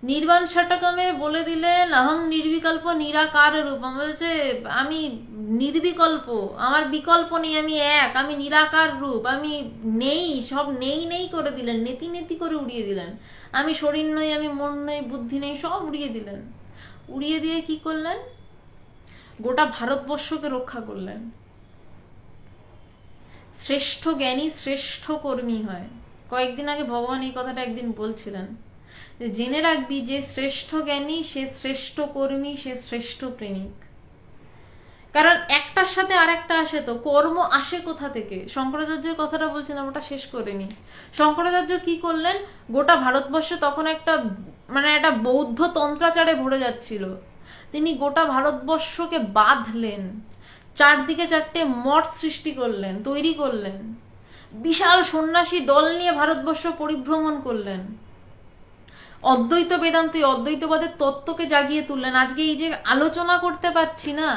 নির্বাণ ষটকমে বলে দিলেন অহং নির্বিকল্প নিরাকার রূপ, বলছে আমি নির্বিকল্প, আমার বিকল্প নেই, আমি এক, আমি নিরাকার রূপ, আমি নেই, সব নেই নেই করে দিলেন, নেতি নেতি করে উড়িয়ে দিলেন। আমি শরীর নই, আমি মন নই, বুদ্ধি নেই, সব উড়িয়ে দিলেন। উড়িয়ে দিয়ে কি করলেন? গোটা ভারতবর্ষকে রক্ষা করলেন। শ্রেষ্ঠ জ্ঞানী শ্রেষ্ঠ কর্মী হয়। কয়েকদিন আগে ভগবান এই কথাটা একদিন বলছিলেন, যে জেনে রাখবি যে শ্রেষ্ঠ জ্ঞানী সে শ্রেষ্ঠ কর্মী, সে শ্রেষ্ঠ প্রেমিক। কারণ একটার সাথে আর একটা আসে, তো কর্ম আসে কোথা থেকে? শঙ্করাচার্যের কথাটা বলছিলাম, ওটা শেষ করে নি। শঙ্করাচার্য কি করলেন? গোটা ভারতবর্ষে তখন একটা বৌদ্ধ তন্ত্রাচারে ভরে যাচ্ছিল। তিনি গোটা ভারতবর্ষকে বাঁধলেন, চারদিকে 4টে মঠ সৃষ্টি করলেন, তৈরি করলেন, বিশাল সন্ন্যাসী দল নিয়ে ভারতবর্ষ পরিভ্রমণ করলেন, অদ্বৈত বেদান্তে অদ্বৈতবাদের তত্ত্বকে জাগিয়ে তুললেন। আজকে এই যে আলোচনা করতে পারছি না,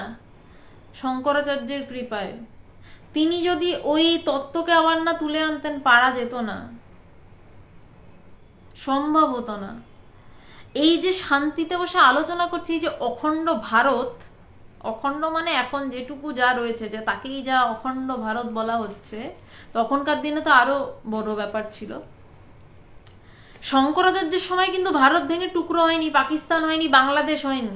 শঙ্করাচার্যের কৃপায়। তিনি যদি ওই তত্ত্বকে আবার না তুলে আনতেন, পারা যেত না, সম্ভব হতো না। এই যে শান্তিতে বসে আলোচনা করছি, এই যে অখণ্ড ভারত, অখণ্ড মানে এখন যেটুকু যা রয়েছে, যে তাকেই যা অখণ্ড ভারত বলা হচ্ছে, তখনকার দিনে তো আরো বড় ব্যাপার ছিল। শঙ্করাচার্যের সময় কিন্তু ভারত ভেঙে টুকরো হয়নি, পাকিস্তান হয়নি, বাংলাদেশ হয়নি,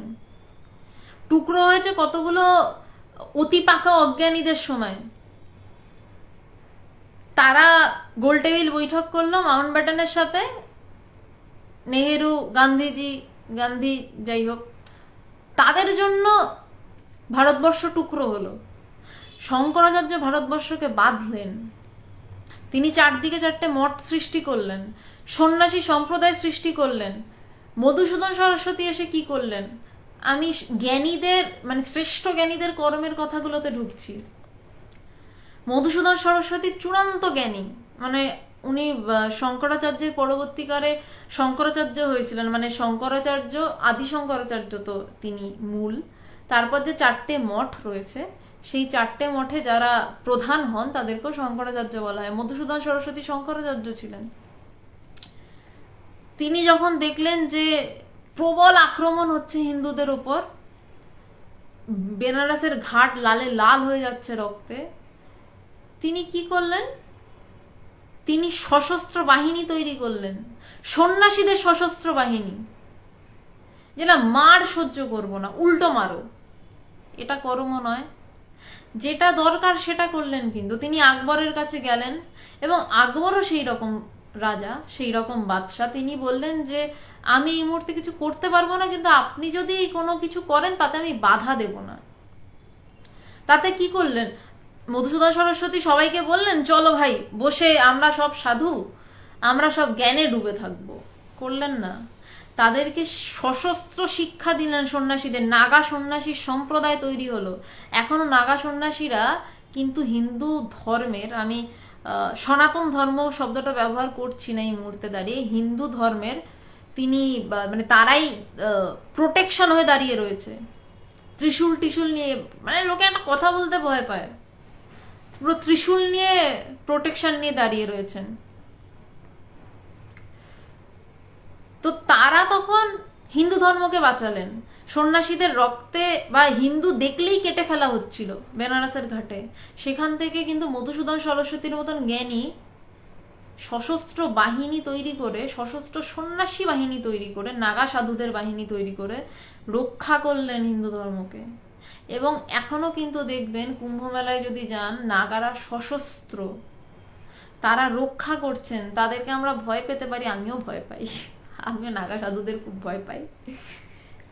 টুকরো হয়েছে কতগুলো অতি পাকা অজ্ঞানীদের সময়। তারা গোলটেবিল বৈঠক করলো মাউন্টব্যাটেনের সাথে, নেহেরু, গান্ধী যাই হোক, তাদের জন্য ভারতবর্ষ টুকরো হলো। শঙ্করাচার্য ভারতবর্ষকে বাঁধলেন। তিনি চারদিকে 4টে মঠ সৃষ্টি করলেন, সন্ন্যাসী সম্প্রদায় সৃষ্টি করলেন। মধুসূদন সরস্বতী এসে কি করলেন? আমি জ্ঞানীদের শ্রেষ্ঠ জ্ঞানীদের কর্মের কথাগুলোতে ঢুকছি। মধুসূদন সরস্বতী চূড়ান্ত জ্ঞানী, উনি শঙ্করাচার্যের পরবর্তীকালে শঙ্করাচার্য হয়েছিলেন, শঙ্করাচার্য, আদি শঙ্করাচার্য তো তিনি মূল। তারপর যে 4টে মঠ রয়েছে, সেই 4টে মঠে যারা প্রধান হন তাদেরকেও শঙ্করাচার্য বলা হয়। মধুসূদন সরস্বতী শঙ্করাচার্য ছিলেন। তিনি যখন দেখলেন যে প্রবল আক্রমণ হচ্ছে হিন্দুদের উপর, বেনারসের ঘাট লালে লাল হয়ে যাচ্ছে রক্তে, তিনি কি করলেন? তিনি সশস্ত্র বাহিনী তৈরি করলেন, সন্ন্যাসীদের সশস্ত্র বাহিনী, যে না মার সহ্য করবো না, উল্টো মারো। এটা কর্ম নয়, যেটা দরকার সেটা করলেন। কিন্তু তিনি আকবরের কাছে গেলেন, এবং আকবরও সেই রকম রাজা, সেই রকম বাদশাহ। তিনি বললেন যে আমি এই মুহূর্তে কিছু করতে পারবো না, কিন্তু আপনি যদি কোনো কিছু করেন তাতে আমি বাধা দেব না। তাতে কি করলেন? মধুসূদন সরস্বতী সবাইকে বললেন চলো ভাই, বসে আমরা সব সাধু, আমরা সব জ্ঞানে ডুবে থাকবো, করলেন না। তাদেরকে সশস্ত্র শিক্ষা দিলেন সন্ন্যাসীদের, নাগা সন্ন্যাসীর সম্প্রদায় তৈরি হলো। এখনো নাগা সন্ন্যাসীরা কিন্তু হিন্দু ধর্মের, আমি সনাতন ধর্ম শব্দটা ব্যবহার করছি না এই মুহূর্তে দাঁড়িয়ে, হিন্দু ধর্মের তিনি মানে তারাই প্রোটেকশন হয়ে দাঁড়িয়ে রয়েছে, ত্রিশূল টিশূল নিয়ে। মানে লোকে একটা কথা বলতে ভয় পায়, পুরো ত্রিশূল নিয়ে প্রোটেকশন নিয়ে দাঁড়িয়ে রয়েছেন। তো তারা তখন হিন্দু ধর্মকে বাঁচালেন। সন্ন্যাসীদের রক্তে বা হিন্দু দেখলেই কেটে ফেলা হচ্ছিল বেনারসের ঘাটে, সেখান থেকে কিন্তু মধুসূদন সরস্বতীর মতন জ্ঞানী সশস্ত্র বাহিনী তৈরি করে, সশস্ত্র সন্ন্যাসী বাহিনী তৈরি করে, নাগা সাধুদের বাহিনী তৈরি করে রক্ষা করলেন হিন্দু ধর্মকে। এবং এখনো কিন্তু দেখবেন কুম্ভ মেলায় যদি যান, নাগারা সশস্ত্র, তারা রক্ষা করছেন। তাদেরকে আমরা ভয় পেতে পারি, আমিও ভয় পাই, আমিও নাগা সাধুদের খুব ভয় পাই।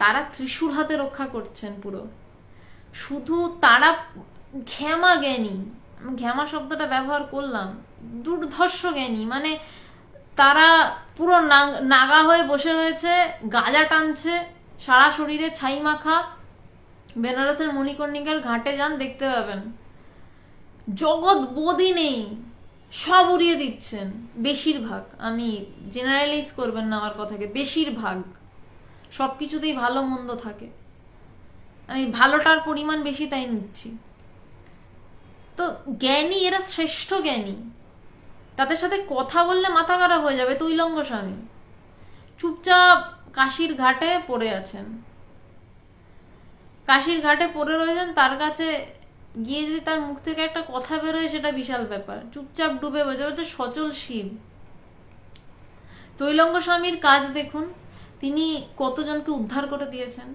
তারা ত্রিশূল হাতে রক্ষা করছেন পুরো। শুধু তারা ঘ্যামা জ্ঞানী, ঘ্যামা শব্দটা ব্যবহার করলাম, দুর্ধর্ষ জ্ঞানী। মানে তারা পুরো নাগা হয়ে বসে রয়েছে, গাজা টানছে, সারা শরীরে ছাই মাখা। বেনারসের মণিকর্ণিকার ঘাটে যান, দেখতে পাবেন জগৎ বদি নেই, সব উড়িয়ে দিচ্ছেন বেশিরভাগ। আমি জেনারেলাইজ করবেন না আমার কথাকে, বেশিরভাগ সবকিছুতেই ভালো মন্দ থাকে, আমি ভালোটার পরিমাণ বেশি তাই নিচ্ছি। তো জ্ঞানী, এরা শ্রেষ্ঠ জ্ঞানী। তাদের সাথে কথা বললে মাথা খারাপ হয়ে যাবে। তৈলঙ্গ স্বামী চুপচাপ কাশীর ঘাটে পড়ে আছেন, কাশীর ঘাটে পড়ে রয়েছেন। তার কাছে গিয়ে যদি তার মুখ থেকে একটা কথা বেরোয়, সেটা বিশাল ব্যাপার। চুপচাপ ডুবে বসে রয়েছে সচল শিব। তৈলঙ্গ স্বামীর কাজ দেখুন, তিনি কতজনকে উদ্ধার করে দিয়েছেন।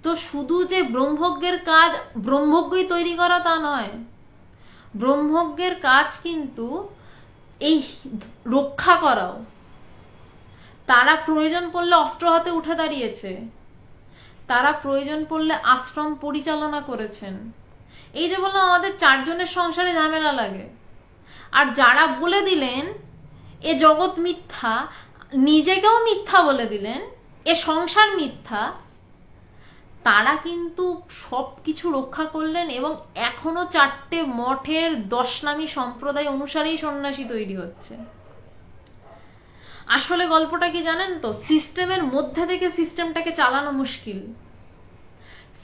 তো শুধু যে ব্রহ্মজ্ঞের কাজ ব্রহ্মজ্ঞই তৈরি করা তা নয়, ব্রহ্মজ্ঞের কাজ কিন্তু এই রক্ষা করাও। তারা প্রয়োজন পড়লে অস্ত্র হাতে উঠে দাঁড়িয়েছে, তারা প্রয়োজন পড়লে আশ্রম পরিচালনা করেছেন। এই যে বললাম আমাদের 4 জনের সংসারে ঝামেলা লাগে, আর যারা বলে দিলেন এ জগৎ মিথ্যা, নিজেকেও মিথ্যা বলে দিলেন, এ সংসার মিথ্যা, তারা কিন্তু সব কিছু রক্ষা করলেন। এবং এখনো 4টে মঠের 10 নামী সম্প্রদায় অনুসারেই সন্ন্যাসী তৈরি হচ্ছে। আসলে গল্পটা কি জানেন তো, সিস্টেমের মধ্যে থেকে সিস্টেমটাকে চালানো মুশকিল,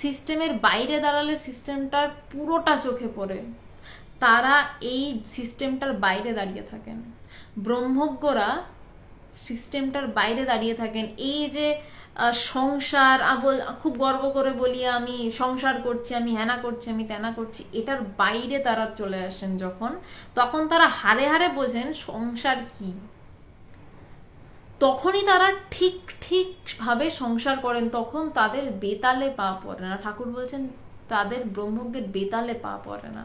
সিস্টেমের বাইরে দাঁড়ালে সিস্টেমটার পুরোটা চোখে পড়ে। তারা এই সিস্টেমটার বাইরে দাঁড়িয়ে থাকেন, ব্রহ্মজ্ঞরা সিস্টেমটার বাইরে দাঁড়িয়ে থাকেন। এই যে সংসার, খুব গর্ব করে বলি আমি সংসার করছি, আমি হ্যানা করছি, আমি ত্যানা করছি, এটার বাইরে তারা চলে আসেন যখন, তখন তারা হারে হারে বোঝেন সংসার কি। তখনই তারা ঠিক ঠিক ভাবে সংসার করেন, তখন তাদের বেতালে পা পড়ে না। ঠাকুর বলছেন তাদের ব্রহ্মজ্ঞের বেতালে পা পড়ে না।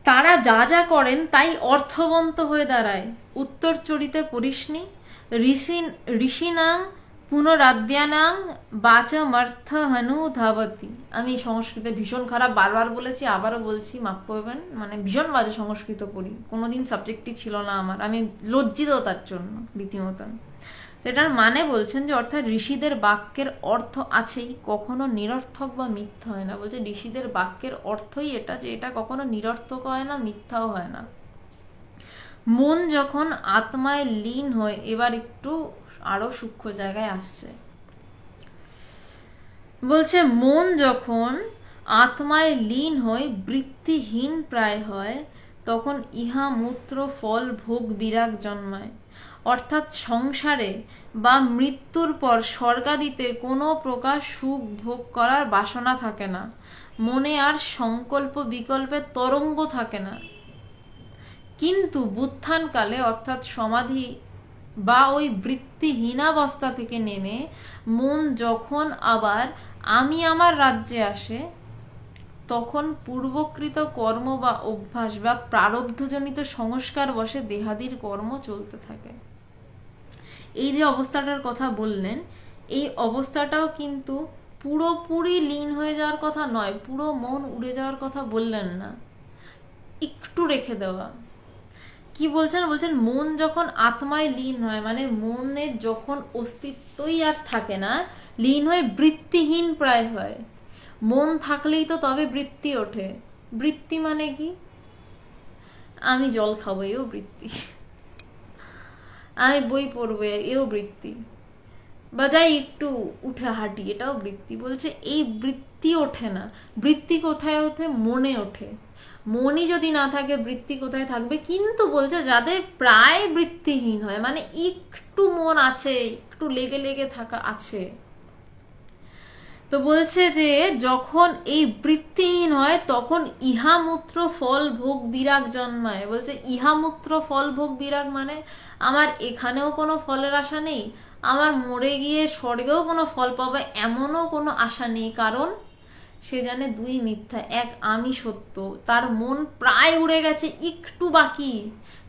তারা যা যা করেন তাই অর্থবন্ত হয়ে দাঁড়ায়। উত্তর চরিতে পরিষ্ণি ঋষিনাং পুনরাদ্যানাং বাচমর্থ হনু ধাবতি। আমি সংস্কৃতে ভীষণ খারাপ, বারবার বলেছি, আবারও বলছি, মাফ করবেন। মানে ভীষণ বাজে সংস্কৃত পড়ি, কোনোদিন সাবজেক্টই ছিল না আমার, আমি লজ্জিত তার জন্য রীতিমতন। এটার মানে বলছেন যে অর্থাৎ ঋষিদের বাক্যের অর্থ আছেই, কখনো নিরর্থক বা মিথ্যা হয় না। বলছে ঋষিদের বাক্যের অর্থই এটা, যে এটা কখনো নিরর্থক হয় না, মিথ্যাও হয় না। মন যখন আত্মায় লীন হয়, এবার একটু আরো সূক্ষ্ম জায়গায় আসছে। বলছে মন যখন আত্মায় লীন হয়, বৃত্তিহীন প্রায় হয়, তখন ইহা মূত্র ফল ভোগ বিরাগ জন্মায়। অর্থাৎ সংসারে বা মৃত্যুর পর স্বর্গাদিতে কোনো প্রকার সুখ ভোগ করার বাসনা থাকে না, মনে আর সংকল্প বিকল্পের তরঙ্গ থাকে না। কিন্তু বুত্থানকালে অর্থাৎ সমাধি বা ওই বৃত্তিহীনাবস্থা থেকে নেমে মন যখন আবার আমি আমার রাজ্যে আসে, তখন পূর্বকৃত কর্ম বা অভ্যাস বা প্রারব্ধজনিত সংস্কার বসে দেহাদির কর্ম চলতে থাকে। এই যে অবস্থাটার কথা বললেন, এই অবস্থাটাও কিন্তু পুরোপুরি লীন হয়ে যাওয়ার কথা নয়, পুরো মন উড়ে যাওয়ার কথা বললেন না, একটু রেখে দেওয়া। কি বলছেন, বলছেন মন যখন আত্মায় লীন হয়, মানে মনের যখন অস্তিত্বই আর থাকে না, লীন হয়ে বৃত্তিহীন প্রায় হয়। মন থাকলেই তো তবে বৃত্তি ওঠে। বৃত্তি মানে কি? আমি জল খাবো, এও বৃত্তি। আমি বই পড়বো, এও বৃত্তি। বা যাই একটু উঠে হাঁটি, এটাও বৃত্তি। বলছে এই বৃত্তি ওঠে না। বৃত্তি কোথায় ওঠে? মনে ওঠে। মনই যদি না থাকে বৃত্তি কোথায় থাকবে? কিন্তু বলছে যাদের প্রায় বৃত্তিহীন হয়, মানে একটু মন আছে, একটু লেগে লেগে থাকা আছে, তো বলছে যে যখন এই বৃত্তিহীন হয় তখন ইহামূত্র ফল ভোগ বিরাগ জন্মায়। বলছে ইহামূত্র ফল ভোগ বিরাগ মানে আমার এখানেও কোনো ফলের আশা নেই, আমার মরে গিয়ে স্বর্গেও কোনো ফল পাবে এমনও কোনো আশা নেই। কারণ সে জানে দুই মিথ্যা, এক আমি সত্য। তার মন প্রায় উড়ে গেছে, একটু বাকি।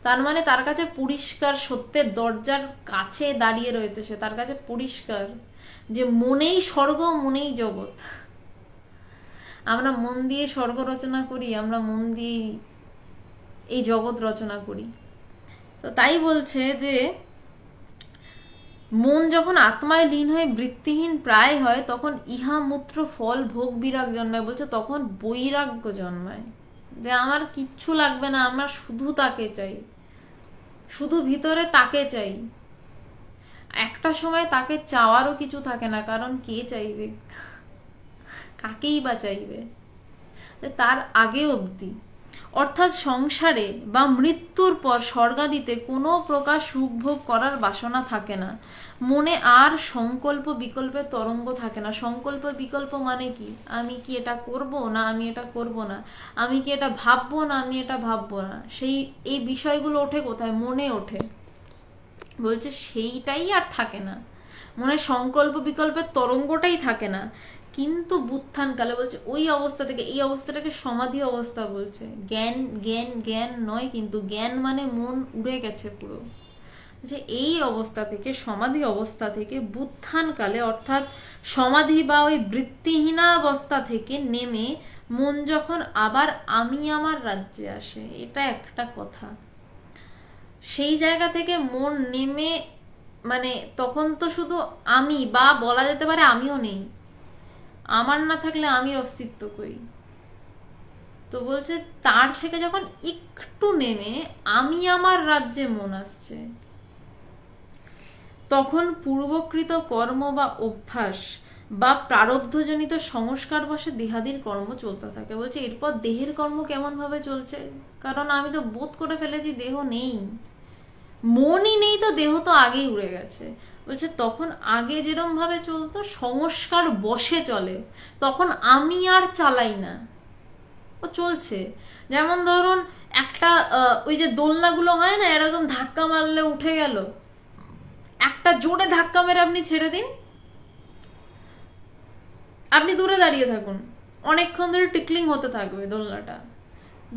তার মানে তার কাছে পরিষ্কার, সত্যের দরজার কাছে দাঁড়িয়ে রয়েছে সে, তার কাছে পরিষ্কার যে মনেই স্বর্গ, মনেই জগৎ। আমরা মন দিয়ে স্বর্গ রচনা করি, আমরা মন দিয়ে এই জগৎ রচনা করি। তো তাই বলছে যে মন যখন আত্মায় লীন হয়ে বৃত্তিহীন প্রায় হয় তখন ইহামূত্র ফল ভোগ বিরাগ জন্মায়। বলছে তখন বৈরাগ্য জন্মায়, যে আমার কিচ্ছু লাগবে না, আমার শুধু তাকে চাই, শুধু ভিতরে তাকে চাই। একটা সময় তাকে চাওয়ারও কিছু থাকে না, কারণ কে চাইবে, কাকেই বা চাইবে। তার আগে অবধি, অর্থাৎ সংসারে বা মৃত্যুর পর স্বর্গাদিতে কোনো প্রকার সুখ ভোগ করার বাসনা থাকে না। মনে আর সংকল্প বিকল্পের তরঙ্গ থাকে না। সংকল্প বিকল্প মানে কি? আমি কি এটা করব না আমি এটা করব না, আমি কি এটা ভাববো না আমি এটা ভাববো না, এই বিষয়গুলো ওঠে কোথায়? মনে ওঠে। বলছে সেইটাই আর থাকে না, মনে সংকল্প বিকল্পের তরঙ্গটাই থাকে না। কিন্তু বুত্থান কালে বলছে ওই অবস্থা থেকে, এই অবস্থাটাকে সমাধি অবস্থা বলছে। জ্ঞান জ্ঞান জ্ঞান নয়, কিন্তু জ্ঞান মানে মন উড়ে গেছে পুরো। যে এই অবস্থা থেকে, সমাধি অবস্থা থেকে বুত্থান কালে, অর্থাৎ সমাধি বা ওই বৃত্তিহীনা অবস্থা থেকে নেমে মন যখন আবার আমি আমার রাজ্যে আসে, এটা একটা কথা। সেই জায়গা থেকে মন নেমে, মানে তখন তো শুধু আমি, বা বলা যেতে পারে আমিও নেই। আমার না থাকলে আমির অস্তিত্ব কই? তো বলছে তার থেকে যখন একটু নেমে আমি আমার রাজ্যে মন আসছে, তখন পূর্বকৃত কর্ম বা অভ্যাস বা প্রারব্ধজনিত সংস্কার বসে দেহাদির কর্ম চলতে থাকে। বলছে এরপর দেহের কর্ম কেমন ভাবে চলছে? কারণ আমি তো বোধ করে ফেলেছি দেহ নেই, মনই নেই, তো দেহ তো আগেই উড়ে গেছে। বলছে তখন আগে যেরম ভাবে চলতো সংস্কার বসে চলে, তখন আমি আর চালাই না, ও চলছে। যেমন ধরুন একটা ওই যে দোলনাগুলো হয় না, এরকম ধাক্কা মারলে উঠে গেল, একটা জোরে ধাক্কা মেরে আপনি ছেড়ে দিন, আপনি দূরে দাঁড়িয়ে থাকুন, অনেকক্ষণ ধরে টিকলিং হতে থাকবে দোলনাটা।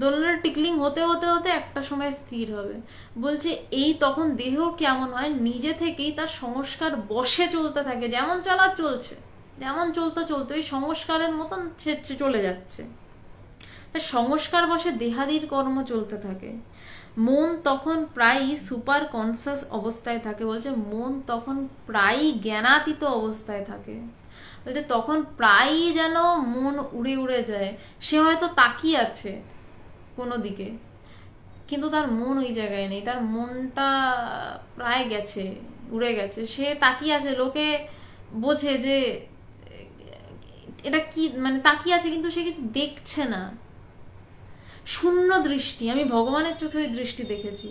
দোলনার টিকলিং হতে হতে হতে একটা সময় স্থির হবে। বলছে এই তখন দেহ কেমন হয়, নিজে থেকেই তার সংস্কার বসে চলতে থাকে, যেমন চলা চলছে, যেমন চলতে চলতে ওই সংস্কারের মতন চলে যাচ্ছে। সংস্কার বসে দেহাদির কর্ম চলতে থাকে। মন তখন প্রায়ই সুপার কনসাস অবস্থায় থাকে। বলছে মন তখন প্রায়ই জ্ঞানাতীত অবস্থায় থাকে। বলছে তখন প্রায়ই যেন মন উড়ে উড়ে যায়। সে হয়তো তাকিয়ে আছে কোনো দিকে, কিন্তু তার মন ওই জায়গায় নেই, তার মনটা প্রায় গেছে, উড়ে গেছে। সে তাকিয়ে আছে, লোকে বোঝে যে এটা কি, মানে তাকিয়ে আছে কিন্তু সে কিছু দেখছে না, শূন্য দৃষ্টি। আমি ভগবানের চোখে ওই দৃষ্টি দেখেছি।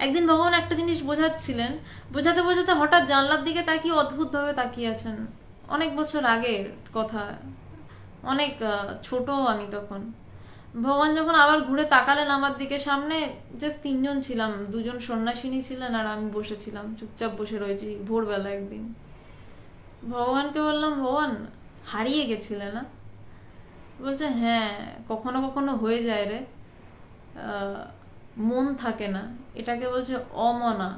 একদিন ভগবান একটা জিনিস বোঝাচ্ছিলেন, বোঝাতে বোঝাতে হঠাৎ জানলার দিকে তাকিয়ে অদ্ভুত ভাবে তাকিয়ে আছেন। অনেক বছর আগের কথা, অনেক ছোট আমি তখন। ভগবান যখন আবার ঘুরে তাকালেন আমার দিকে, সামনে জাস্ট 3 জন ছিলাম, 2 জন সন্ন্যাসিনী ছিলেন আর আমি বসেছিলাম, চুপচাপ বসে রয়েছি। ভোরবেলা একদিন ভগবানকে বললাম, ভগবান হারিয়ে গেছিলে না? বলছে হ্যাঁ, কখনো কখনো হয়ে যায় রে, মন থাকে না, এটাকে বলছে অমনা,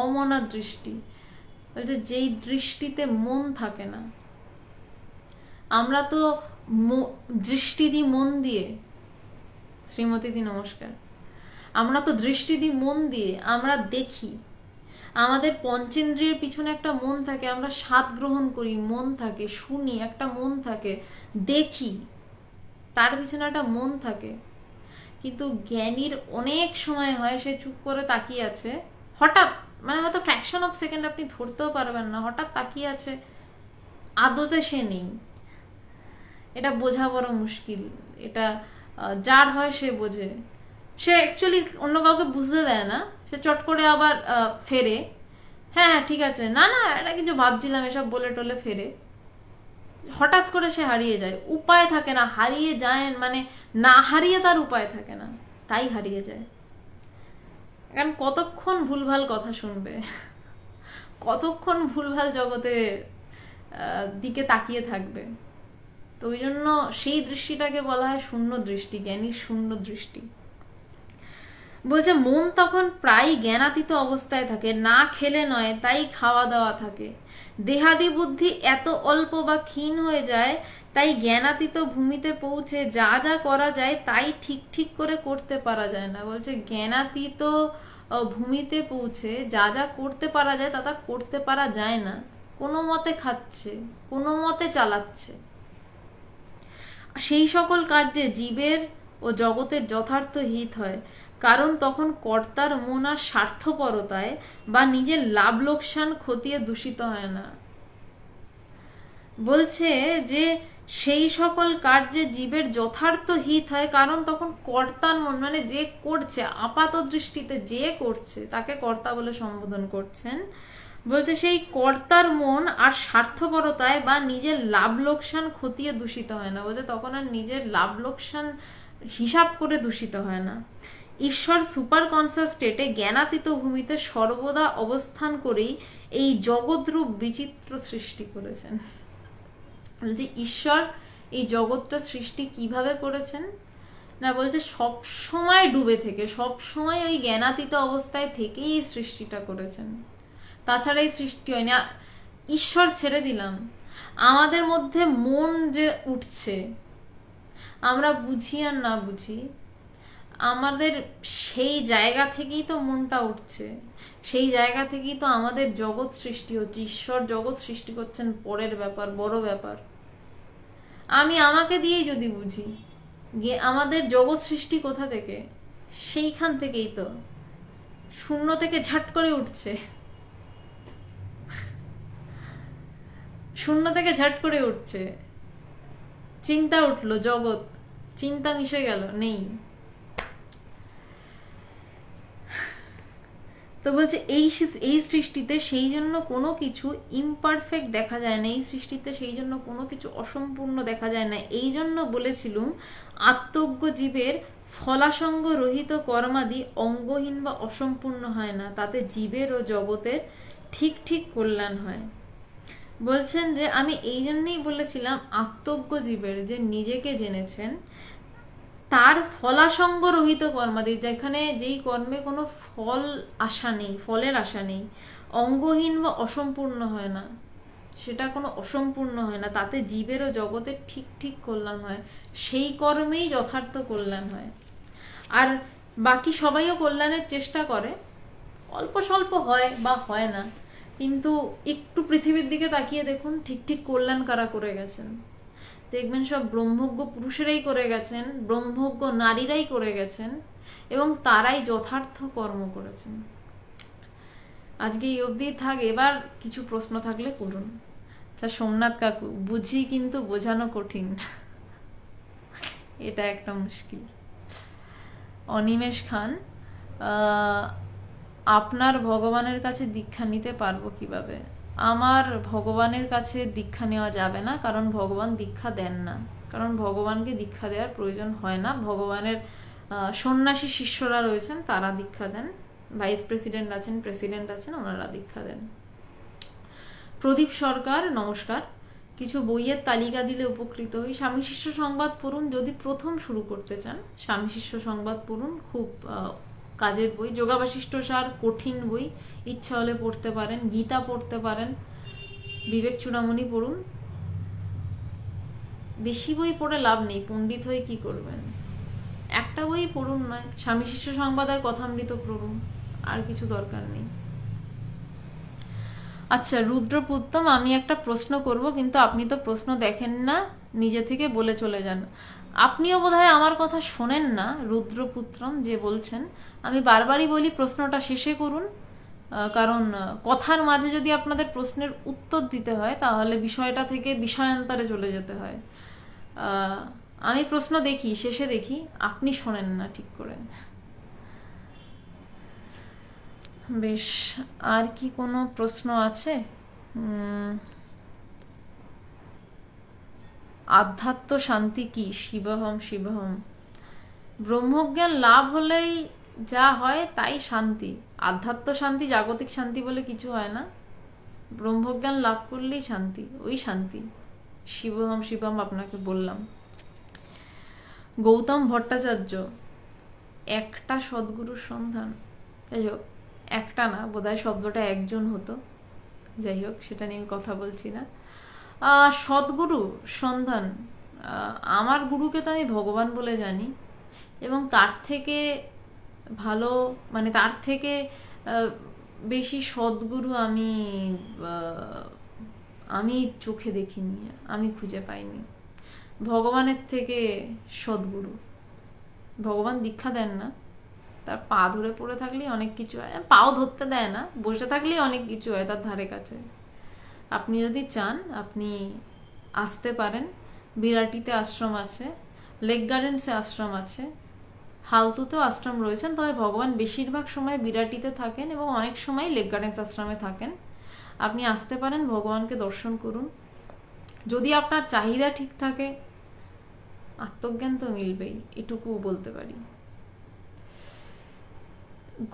অমনা দৃষ্টি। বলছে যেই দৃষ্টিতে মন থাকে না। আমরা তো দৃষ্টি দিই মন দিয়ে। শ্রীমতী দি নমস্কার। আমরা তো দৃষ্টি দিই মন দিয়ে, আমরা দেখি, আমাদের পঞ্চেন্দ্রিয়ের পিছনে একটা মন থাকে, আমরা স্বাদ গ্রহণ করি মন থাকে, শুনি একটা মন থাকে, দেখি তার পিছনে একটা মন থাকে। কিন্তু জ্ঞানীর অনেক সময় হয় সে চুপ করে তাকিয়ে আছে, হঠাৎ মানে হয়তো ফ্র্যাকশন অফ সেকেন্ড আপনি ধরতেও পারবেন না, হঠাৎ তাকিয়ে আছে, আদতে সে নেই। এটা বোঝা বড় মুশকিল, এটা যার হয় সে বোঝে। সে অ্যাকচুয়ালি অন্য কাউকে বুঝতে দেয় না, সে চট করে আবার ফেরে, হ্যাঁ ঠিক আছে, না না এটা কিছু ভাবছিলাম, এসব বলে টলে ফেরে। হঠাৎ করে সে হারিয়ে যায়, উপায় থাকে না, হারিয়ে যায় মানে না হারিয়ে তার উপায় থাকে না, তাই হারিয়ে যায়। কারণ কতক্ষণ ভুলভাল কথা শুনবে, কতক্ষণ ভুলভাল জগতের দিকে তাকিয়ে থাকবে। তো ওই জন্য সেই দৃষ্টিটাকে বলা হয় শূন্য দৃষ্টি, জ্ঞানীর শূন্য দৃষ্টি। বলছে মন তখন প্রায় জ্ঞানাতীত অবস্থায় থাকে, না খেলে নয় তাই খাওয়া দাওয়া থাকে, দেহাদি বুদ্ধি এত অল্প বা ক্ষীণ হয়ে যায়, তাই জ্ঞানাতীত ভূমিতে পৌঁছে যা যা করা যায় তাই ঠিক ঠিক করে করতে পারা যায় না। বলছে জ্ঞানাতীত ভূমিতে পৌঁছে যা যা করতে পারা যায় তা তা করতে পারা যায় না, কোনো মতে খাচ্ছে, কোনো মতে চালাচ্ছে। সেই সকল কার্যে জীবের ও জগতের যথার্থ হিত হয়, কারণ তখন কর্তার মন আর স্বার্থপরতায় বা নিজের লাভ লোকসান খতিয়ে দূষিত হয় না। বলছে যে সেই সকল কার্যে জীবের যথার্থ হিত হয়, কারণ তখন কর্তার মন মানে যে করছে, আপাত দৃষ্টিতে যে করছে তাকে কর্তা বলে সম্বোধন করছেন। বলছে সেই কর্তার মন আর স্বার্থপরতায় বা নিজের লাভ লোকসান খতিয়ে দূষিত হয় না। বলছে তখন আর নিজের লাভ লোকসান হিসাব করে দূষিত হয় না। ঈশ্বর সুপার কনসাস স্টেটে জ্ঞানাতীত ভূমিতে সর্বদা অবস্থান করেই এই জগৎরূপ বিচিত্র সৃষ্টি করেছেন। বলছে ঈশ্বর এই জগৎটা সৃষ্টি কিভাবে করেছেন না, বলছে সব সময় ডুবে থেকে, সব সময় ওই জ্ঞানাতীত অবস্থায় থেকেই এই সৃষ্টিটা করেছেন, তাছাড়া এই সৃষ্টি হয়নি। ঈশ্বর ছেড়ে দিলাম, আমাদের মধ্যে মন যে উঠছে, আমরা বুঝি আর না বুঝি, আমাদের সেই জায়গা থেকেই তো মনটা উঠছে, সেই জায়গা থেকেই তো আমাদের জগৎ সৃষ্টি হচ্ছে। ঈশ্বর জগৎ সৃষ্টি করছেন পরের ব্যাপার, বড় ব্যাপার। আমি আমাকে দিয়েই যদি বুঝি আমাদের জগৎ সৃষ্টি কোথা থেকে, সেইখান থেকেই তো, শূন্য থেকে ঝাট করে উঠছে, শূন্য থেকে ঝাট করে উঠছে। চিন্তা উঠলো, জগৎ, চিন্তা মিশে গেল, নেই। তো বলছে এই সৃষ্টিতে সেই জন্য কোনো কিছু ইমপারফেক্ট দেখা যায় না, এই সৃষ্টিতে সেই জন্য কোনো কিছু অসম্পূর্ণ দেখা যায় না। এই জন্য বলেছিলুম আত্মজ্ঞ জীবের ফলাসঙ্গ রহিত কর্মাদি অঙ্গহীন বা অসম্পূর্ণ হয় না, তাতে জীবের ও জগতের ঠিক ঠিক কল্যাণ হয়। বলছেন যে আমি এই জন্যই বলেছিলাম আত্মজ্ঞ জীবের, যে নিজেকে জেনেছেন, তার ফলাসঙ্গ রহিত কর্মাদি, যেখানে যেই কর্মে কোনো ফল আশা নেই, ফলের আশা নেই, অঙ্গহীন বা অসম্পূর্ণ হয় না, সেটা কোনো অসম্পূর্ণ হয় না, তাতে জীবের ও জগতের ঠিক ঠিক কল্যাণ হয়, সেই কর্মেই যথার্থ কল্যাণ হয়। আর বাকি সবাইও কল্যাণের চেষ্টা করে, অল্প স্বল্প হয় বা হয় না, কিন্তু একটু পৃথিবীর দিকে তাকিয়ে দেখুন ঠিক ঠিক কল্যাণ কারা করে গেছেন। দেখবেন সব ব্রহ্মজ্ঞ পুরুষেরাই করে গেছেন, ব্রহ্মজ্ঞ নারীরাই করে গেছেন, এবং তারাই যথার্থ কর্ম করেছেন। আজকে এই অবধি থাক, এবার কিছু প্রশ্ন থাকলে করুন। স্যার সোমনাথ কাকু, বুঝি কিন্তু বোঝানো কঠিন, এটা একটা মুশকিল। অনিমেষ খান, আপনার ভগবানের কাছে দীক্ষা নিতে পারবো কিভাবে? আমার ভগবানের কাছে দীক্ষা নেওয়া যাবে না, কারণ ভগবান দীক্ষা দেন না, কারণ ভগবানকে দীক্ষা দেওয়ার প্রয়োজন হয় না। ভগবানের সন্ন্যাসী শিষ্যরা রয়েছেন, তারা দীক্ষা দেন, ভাইস প্রেসিডেন্ট আছেন, প্রেসিডেন্ট আছেন, ওনারা দীক্ষা দেন। প্রদীপ সরকার, নমস্কার। কিছু বইয়ের তালিকা দিলে উপকৃত হই। স্বামী শিষ্য সংবাদ পড়ুন, যদি প্রথম শুরু করতে চান স্বামী শিষ্য সংবাদ পড়ুন, খুব কাজের বই। যোগাবাশিষ্ঠ সার কঠিন বই, ইচ্ছা হলে পড়তে পারেন। গীতা পড়তে পারেন, বিবেক চূড়ামণি পড়ুন। বেশি বই পড়ে লাভ নেই, পণ্ডিত হয়ে কি করবেন? একটা বই পড়ুন, নয় স্বামী শিষ্য সংবাদ আর কথামৃত পড়ুন, আর কিছু দরকার নেই। আচ্ছা রুদ্রপুত্তম, আমি একটা প্রশ্ন করব, কিন্তু আপনি তো প্রশ্ন দেখেন না, নিজে থেকে বলে চলে যান। আপনিও বোধহয় আমার কথা শোনেন না রুদ্রপুত্রম যে বলছেন। আমি বারবারই বলি প্রশ্নটা শেষে করুন, কারণ কথার মাঝে যদি আপনাদের প্রশ্নের উত্তর দিতে হয় তাহলে বিষয়টা থেকে বিষয়ান্তরে চলে যেতে হয়। আমি প্রশ্ন দেখি, শেষে দেখি, আপনি শোনেন না ঠিক করে। বেশ, আর কি কোনো প্রশ্ন আছে? আধ্যাত্ম শান্তি কি? শিবহম শিবহম। ব্রহ্মজ্ঞান লাভ হলেই যা হয় তাই শান্তি। আধ্যাত্ম শান্তি, জাগতিক শান্তি বলে কিছু হয় না। ব্রহ্মজ্ঞান লাভ করলেই শান্তি, ওই শান্তি। শিবহম শিবহম আপনাকে বললাম। গৌতম ভট্টাচার্য, একটা সদ্গুরুর সন্ধান। যাই হোক, একটা না, বোধহয় শব্দটা একজন হতো। যাই হোক, সেটা নিয়ে আমি কথা বলছি না। সদ্গুরু সন্ধান, আমার গুরুকে তো আমি ভগবান বলে জানি, এবং তার থেকে ভালো, মানে তার থেকে বেশি সদ্গুরু আমি চোখে দেখিনি, আমি খুঁজে পাইনি। ভগবানের থেকে সদ্গুরু, ভগবান দীক্ষা দেন না, তার পা ধরে পড়ে থাকলেই অনেক কিছু হয়। পাও ধরতে দেয় না, বসে থাকলেই অনেক কিছু হয় তার ধারে কাছে। আপনি যদি চান আপনি আসতে পারেন। বিরাটিতে আশ্রম আছে, লেক গার্ডেন্সে আশ্রম আছে, হালতুতেও আশ্রম রয়েছেন, তবে ভগবান বেশিরভাগ সময় বিরাটিতে থাকেন এবং অনেক সময় লেক গার্ডেন্স আশ্রমে থাকেন। আপনি আসতে পারেন, ভগবানকে দর্শন করুন। যদি আপনার চাহিদা ঠিক থাকে, আত্মজ্ঞান তো মিলবেই, এটুকু বলতে পারি।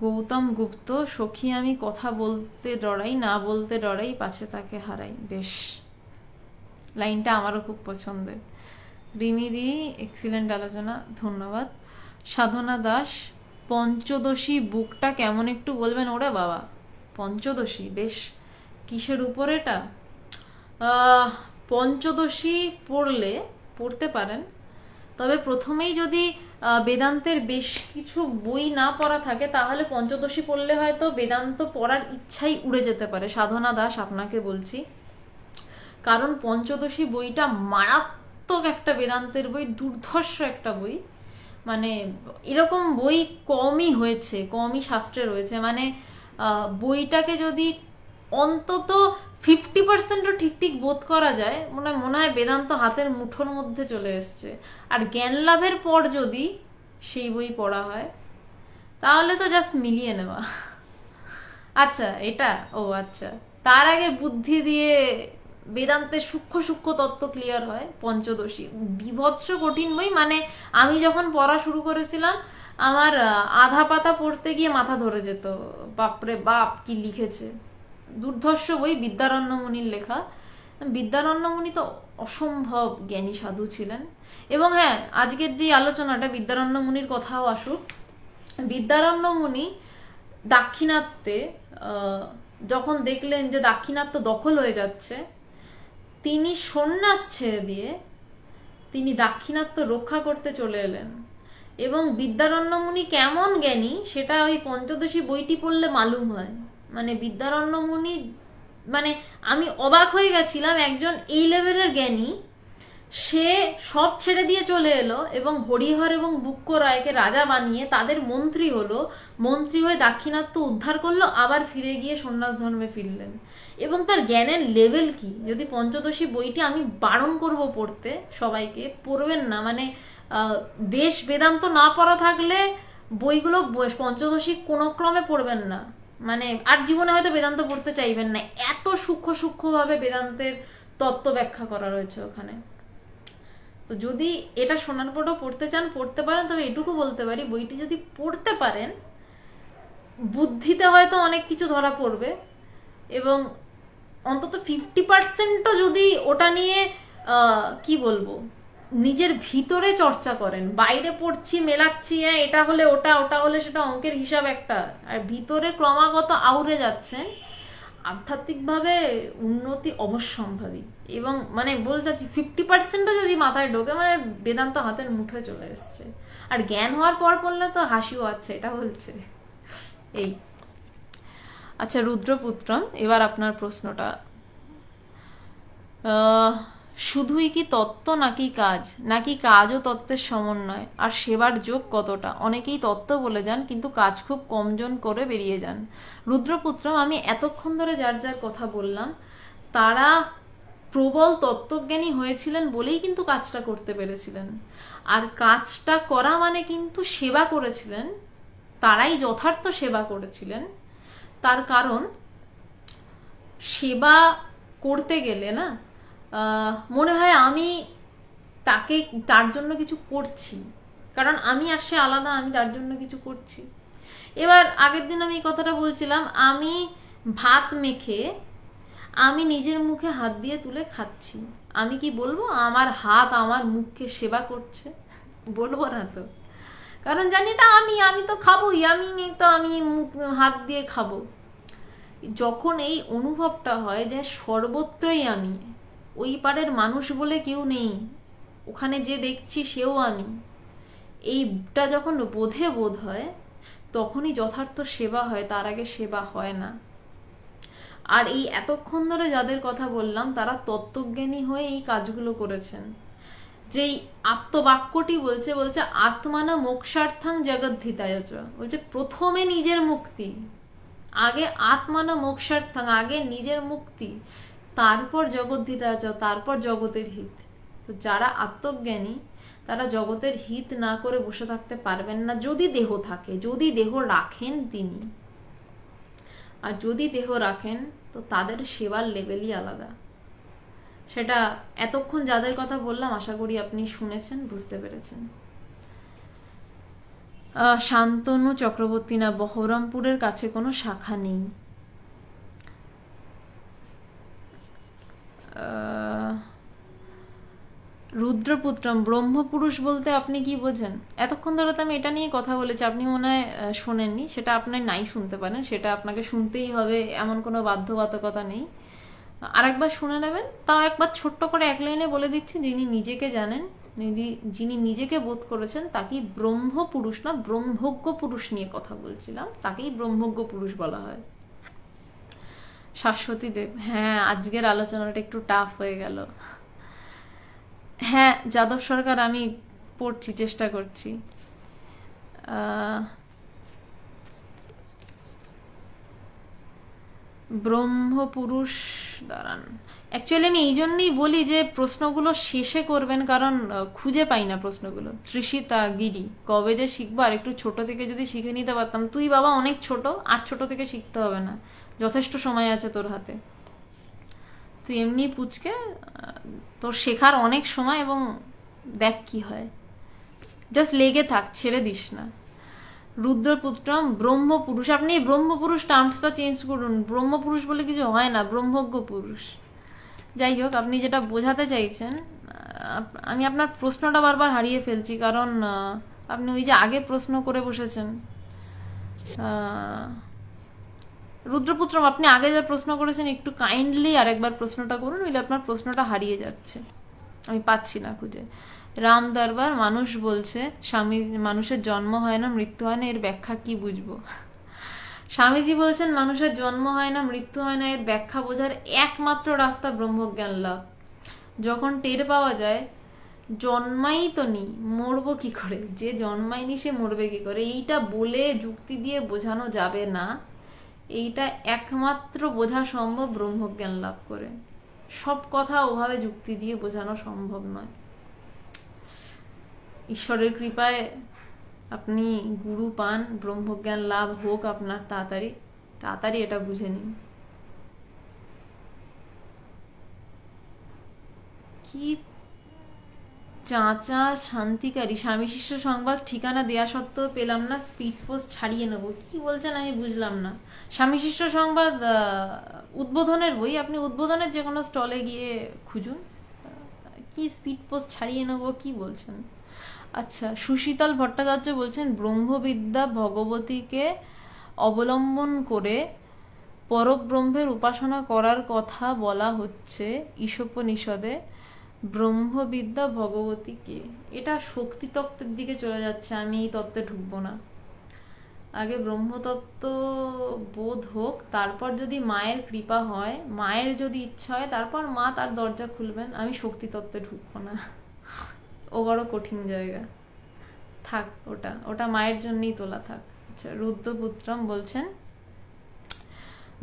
গৌতম গুপ্ত, সখী আমি কথা বলতে ডরাই, না বলতে ডরাই, পাছে তাকে হারাই। বেশ, লাইনটা আমারও খুব পছন্দের। রিমিদি, এক্সিলেন্ট আলোচনা, ধন্যবাদ। সাধনা দাস, পঞ্চদশী বুকটা কেমন একটু বলবেন? ওরে বাবা, পঞ্চদশী, বেশ, কিসের উপর এটা? পঞ্চদশী পড়তে পারেন, তবে প্রথমেই যদি বেদান্তের বেশ কিছু বই না পড়া থাকে তাহলে পঞ্চদশী পড়লে হয়তো বেদান্ত পড়ার ইচ্ছাই উড়ে যেতে পারে। সাধনা দাস, আপনাকে বলছি, কারণ পঞ্চদশী বইটা মারাত্মক একটা বেদান্তের বই, দুর্ধর্ষ একটা বই। মানে এরকম বই কমই হয়েছে, কমই শাস্ত্রে রয়েছে। মানে বইটাকে যদি অন্তত 50%ও ঠিক বোধ করা যায়, মনে হয় বেদান্ত হাতের মুঠোর মধ্যে চলে এসছে। আর জ্ঞান লাভের পর যদি সেই বই পড়া হয় তাহলে তো জাস্ট মিলিয়ে নেওয়া। আচ্ছা, এটা আচ্ছা, তার আগে বুদ্ধি দিয়ে বেদান্তের সূক্ষ্ম সূক্ষ্ম তত্ত্ব ক্লিয়ার হয়। পঞ্চদশী বিভৎস কঠিন বই, মানে আমি যখন পড়া শুরু করেছিলাম আমার আধা পাতা পড়তে গিয়ে মাথা ধরে যেত, বাপরে বাপ কি লিখেছে। দুর্ধর্ষ বই, বিদ্যারণ্য মুনির লেখা। বিদ্যারণ্য মুনি তো অসম্ভব জ্ঞানী সাধু ছিলেন। এবং হ্যাঁ, আজকের যে আলোচনাটা বিদ্যারণ্য মুনির কথাও আসুক। বিদ্যারণ্য মুনি দাক্ষিণাত্যে যখন দেখলেন যে দাক্ষিণাত্য দখল হয়ে যাচ্ছে, তিনি সন্ন্যাস ছেড়ে দিয়ে তিনি দাক্ষিণাত্য রক্ষা করতে চলে এলেন। এবং বিদ্যারণ্য মুনি কেমন জ্ঞানী সেটা ওই পঞ্চদশী বইটি পড়লে মালুম হয়। মানে বিদ্যারণ্য মুনি, মানে আমি অবাক হয়ে গেছিলাম, একজন এই লেভেলের জ্ঞানী, সে সব ছেড়ে দিয়ে চলে এলো এবং হরিহর এবং বুক্ক রায়কে রাজা বানিয়ে তাদের মন্ত্রী হলো, মন্ত্রী হয়ে দাক্ষিণাত্য উদ্ধার করলো, আবার ফিরে গিয়ে সন্ন্যাস ধর্মে ফিরলেন। এবং তার জ্ঞানের লেভেল কি! যদি পঞ্চদশী বইটি, আমি বারণ করব পড়তে, সবাইকে পড়বেন না। মানে বেশ বেদান্ত না পড়া থাকলে বইগুলো পঞ্চদশী কোনো ক্রমে পড়বেন না, মানে আর জীবনে হয়তো বেদান্ত পড়তে চাইবেন না। এত সূক্ষ্ম সূক্ষ্মভাবে বেদান্তের তত্ত্ব ব্যাখ্যা করা রয়েছে ওখানে। তো যদি এটা শোনার পরেও পড়তে চান পড়তে পারেন, তবে এটুকু বলতে পারি, বইটি যদি পড়তে পারেন বুদ্ধিতে হয়তো অনেক কিছু ধরা পড়বে, এবং অন্তত 50%ও যদি ওটা নিয়ে কি বলবো, নিজের ভিতরে চর্চা করেন। বাইরে পড়ছি, মেলাচ্ছি, এটা হলে ওটা, ওটা হলে সেটা, অঙ্কের হিসাব একটা, আর ভিতরে ক্রমাগত আউড়ে যাচ্ছেন, আধ্যাত্মিকভাবে উন্নতি অবশ্যম্ভাবী, এবং মানে বলতে চাচ্ছি 50%ও যদি মাথায় ঢোকে মানে বেদান্ত হাতের মুঠোয় চলে এসছে। আর জ্ঞান হওয়ার পর পড়লে তো হাসিও আছে, এটা বলছে এই। আচ্ছা রুদ্রপুত্রম, এবার আপনার প্রশ্নটা, শুধুই কি তত্ত্ব নাকি কাজ, নাকি কাজ ও তত্ত্বের সমন্বয়, আর সেবার যোগ কতটা? অনেকেই তত্ত্ব বলে যান কিন্তু কাজ খুব কমজন করে বেরিয়ে যান। রুদ্রপুত্রম, আমি এতক্ষণ ধরে যার যার কথা বললাম তারা প্রবল তত্ত্বজ্ঞানী হয়েছিলেন বলেই কিন্তু কাজটা করতে পেরেছিলেন। আর কাজটা করা মানে কিন্তু সেবা করেছিলেন, তারাই যথার্থ সেবা করেছিলেন। তার কারণ সেবা করতে গেলে না মনে হয় আমি তার জন্য কিছু করছি, কারণ আমি আর সে আলাদা, আমি তার জন্য কিছু করছি। এবার আগের দিন আমি এই কথাটা বলছিলাম, আমি ভাত মেখে আমি নিজের মুখে হাত দিয়ে তুলে খাচ্ছি, আমি কি বলবো আমার হাত আমার মুখকে সেবা করছে? বলবো না তো, কারণ জানি এটা আমি তো খাবোই, আমি হাত দিয়ে খাবো। যখন এই অনুভবটা হয় যে সর্বত্রই আমি, ওই পারের মানুষ বলে কেউ নেই, ওখানে যে দেখছি সেও আমি, এইটা যখন বোধ হয় তখনই যথার্থ সেবা হয়, তার আগে সেবা হয় না। আর এই এতক্ষণ ধরে যাদের কথা বললাম তারা তত্ত্বজ্ঞানী হয়ে এই কাজগুলো করেছেন। যেই আত্মবাক্যটি বলছে আত্মানা মোক্ষার্থাং জগদ্ধিতায়চ, বলছে প্রথমে নিজের মুক্তি, আগে আত্মানা মোক্ষার্থাং, আগে নিজের মুক্তি, তারপর জগদ্ধিতায়চ, তারপর জগতের হিত। তো যারা আত্মজ্ঞানী তারা জগতের হিত না করে বসে থাকতে পারবেন না, যদি দেহ থাকে, যদি দেহ রাখেন তিনি। আর যদি দেহ রাখেন তো তাদের সেবার লেভেলই আলাদা। সেটা এতক্ষণ যাদের কথা বললাম আশা করি আপনি শুনেছেন, বুঝতে পেরেছেন। শান্তনু চক্রবর্তী, না বহরমপুরের কাছে কোনো শাখা নেই। রুদ্রপুত্রম, ব্রহ্মপুরুষ বলতে আপনি কি বোঝেন? এতক্ষণ ধরে তো আমি এটা নিয়ে কথা বলেছি, আপনি মনে হয় শোনেননি। সেটা আপনি নাই শুনতে পারেন, সেটা আপনাকে শুনতেই হবে এমন কোনো বাধ্যবাধকতা নেই। আরেকবার শুনে নেবেন, তাও একবার ছোট্ট করে এক লাইনে বলে দিচ্ছি। যিনি নিজেকে জানেন, যিনি নিজেকে বোধ করেছেন তাকেই ব্রহ্মপুরুষ, না ব্রহ্মজ্ঞ পুরুষ নিয়ে কথা বলছিলাম, তাকেই ব্রহ্মজ্ঞ পুরুষ বলা হয়। শাশ্বতী দেব, হ্যাঁ আজকের আলোচনাটা একটু টাফ হয়ে গেল। হ্যাঁ যাদব সরকার, আমি পড়ছি, চেষ্টা করছি। ব্রহ্মপুরুষ, দাঁড়ান, অ্যাকচুয়ালি আমি এই জন্যই বলি যে প্রশ্নগুলো শেষে করবেন, কারণ খুঁজে পাই না প্রশ্নগুলো। তৃষিতা গিরি, কবে যে শিখবো, আর একটু ছোট থেকে যদি শিখে নিতে পারতাম। তুই বাবা অনেক ছোট, আর ছোট থেকে শিখতে হবে না, যথেষ্ট সময় আছে তোর হাতে। তুই এমনি পুচকে, তোর শেখার অনেক সময়, এবং দেখ কি হয়, জাস্ট লেগে থাক, ছেড়ে দিস না। রুদ্রপুত্রম, ব্রহ্মপুরুষ, আপনি ব্রহ্মপুরুষ টার্মসটা চেঞ্জ করুন, ব্রহ্মপুরুষ বলে কিছু হয় না, ব্রহ্মজ্ঞ পুরুষ। যাই হোক, আপনি যেটা বোঝাতে চাইছেন, আমি আপনার প্রশ্নটা বারবার হারিয়ে ফেলছি, কারণ আপনি ওই যে আগে প্রশ্ন করে বসেছেন। রুদ্রপুত্রম, আপনি আগে যা প্রশ্ন করেছেন একটু কাইন্ডলি আরেকবার প্রশ্নটা করুন, নইলে আপনার প্রশ্নটা হারিয়ে যাচ্ছে, আমি পাচ্ছি না খুঁজে। রাম দরবার, মানুষ বলছে স্বামী মানুষের জন্ম হয় না মৃত্যু হয় না, এর ব্যাখ্যা কি বুঝবো? স্বামীজি বলছেন মানুষের জন্ম হয় না মৃত্যু হয় না, এর ব্যাখ্যা বোঝার একমাত্র রাস্তা ব্রহ্মজ্ঞান লাভ। যখন টের পাওয়া যায় জন্মাই তো নি, মরবো কি করে, যে জন্মায়নি সে মরবে কি করে, এইটা বলে যুক্তি দিয়ে বোঝানো যাবে না। এইটা একমাত্র বোঝা সম্ভব ব্রহ্মজ্ঞান লাভ করে। সব কথা ওভাবে যুক্তি দিয়ে বোঝানো সম্ভব নয়। ঈশ্বরের কৃপায় আপনি গুরু পান, ব্রহ্মজ্ঞান লাভ হোক আপনার তাড়াতাড়ি এটা বুঝে নিন। কি চাচা শান্তিকারী, স্বামী শিষ্য সংবাদ ঠিকানা দেয়া সত্ত্বেও পেলাম না, স্পিড পোস্ট ছাড়িয়ে নেব। কি বলছেন আমি বুঝলাম না। স্বামী শিষ্য সংবাদ উদ্বোধনের বই, আপনি উদ্বোধনের যে কোনো স্টলে গিয়ে খুঁজুন। কি স্পিড পোস্ট ছাড়িয়ে নেব, কি বলছেন? আচ্ছা, সুশীতল ভট্টাচার্য বলছেন ব্রহ্মবিদ্যা ভগবতীকে অবলম্বন করে পরব্রহ্মের উপাসনা করার কথা বলা হচ্ছে ঈশোপনিষদে। ব্রহ্মবিদ্যা ভগবতী কে? এটা শক্তি তত্ত্বের দিকে চলে যাচ্ছে, আমি এই তত্ত্বে ঢুকবো না। আগে ব্রহ্মতত্ত্ব বোধ হোক, তারপর যদি মায়ের কৃপা হয়, মায়ের যদি ইচ্ছা হয়, তারপর মা তার দরজা খুলবেন। আমি শক্তি তত্ত্বে ঢুকবো না, ও বড় কঠিন জায়গা। থাক, ওটা ওটা মায়ের জন্যই তোলা থাক। আচ্ছা, রুদ্রপুত্রম বলছেন,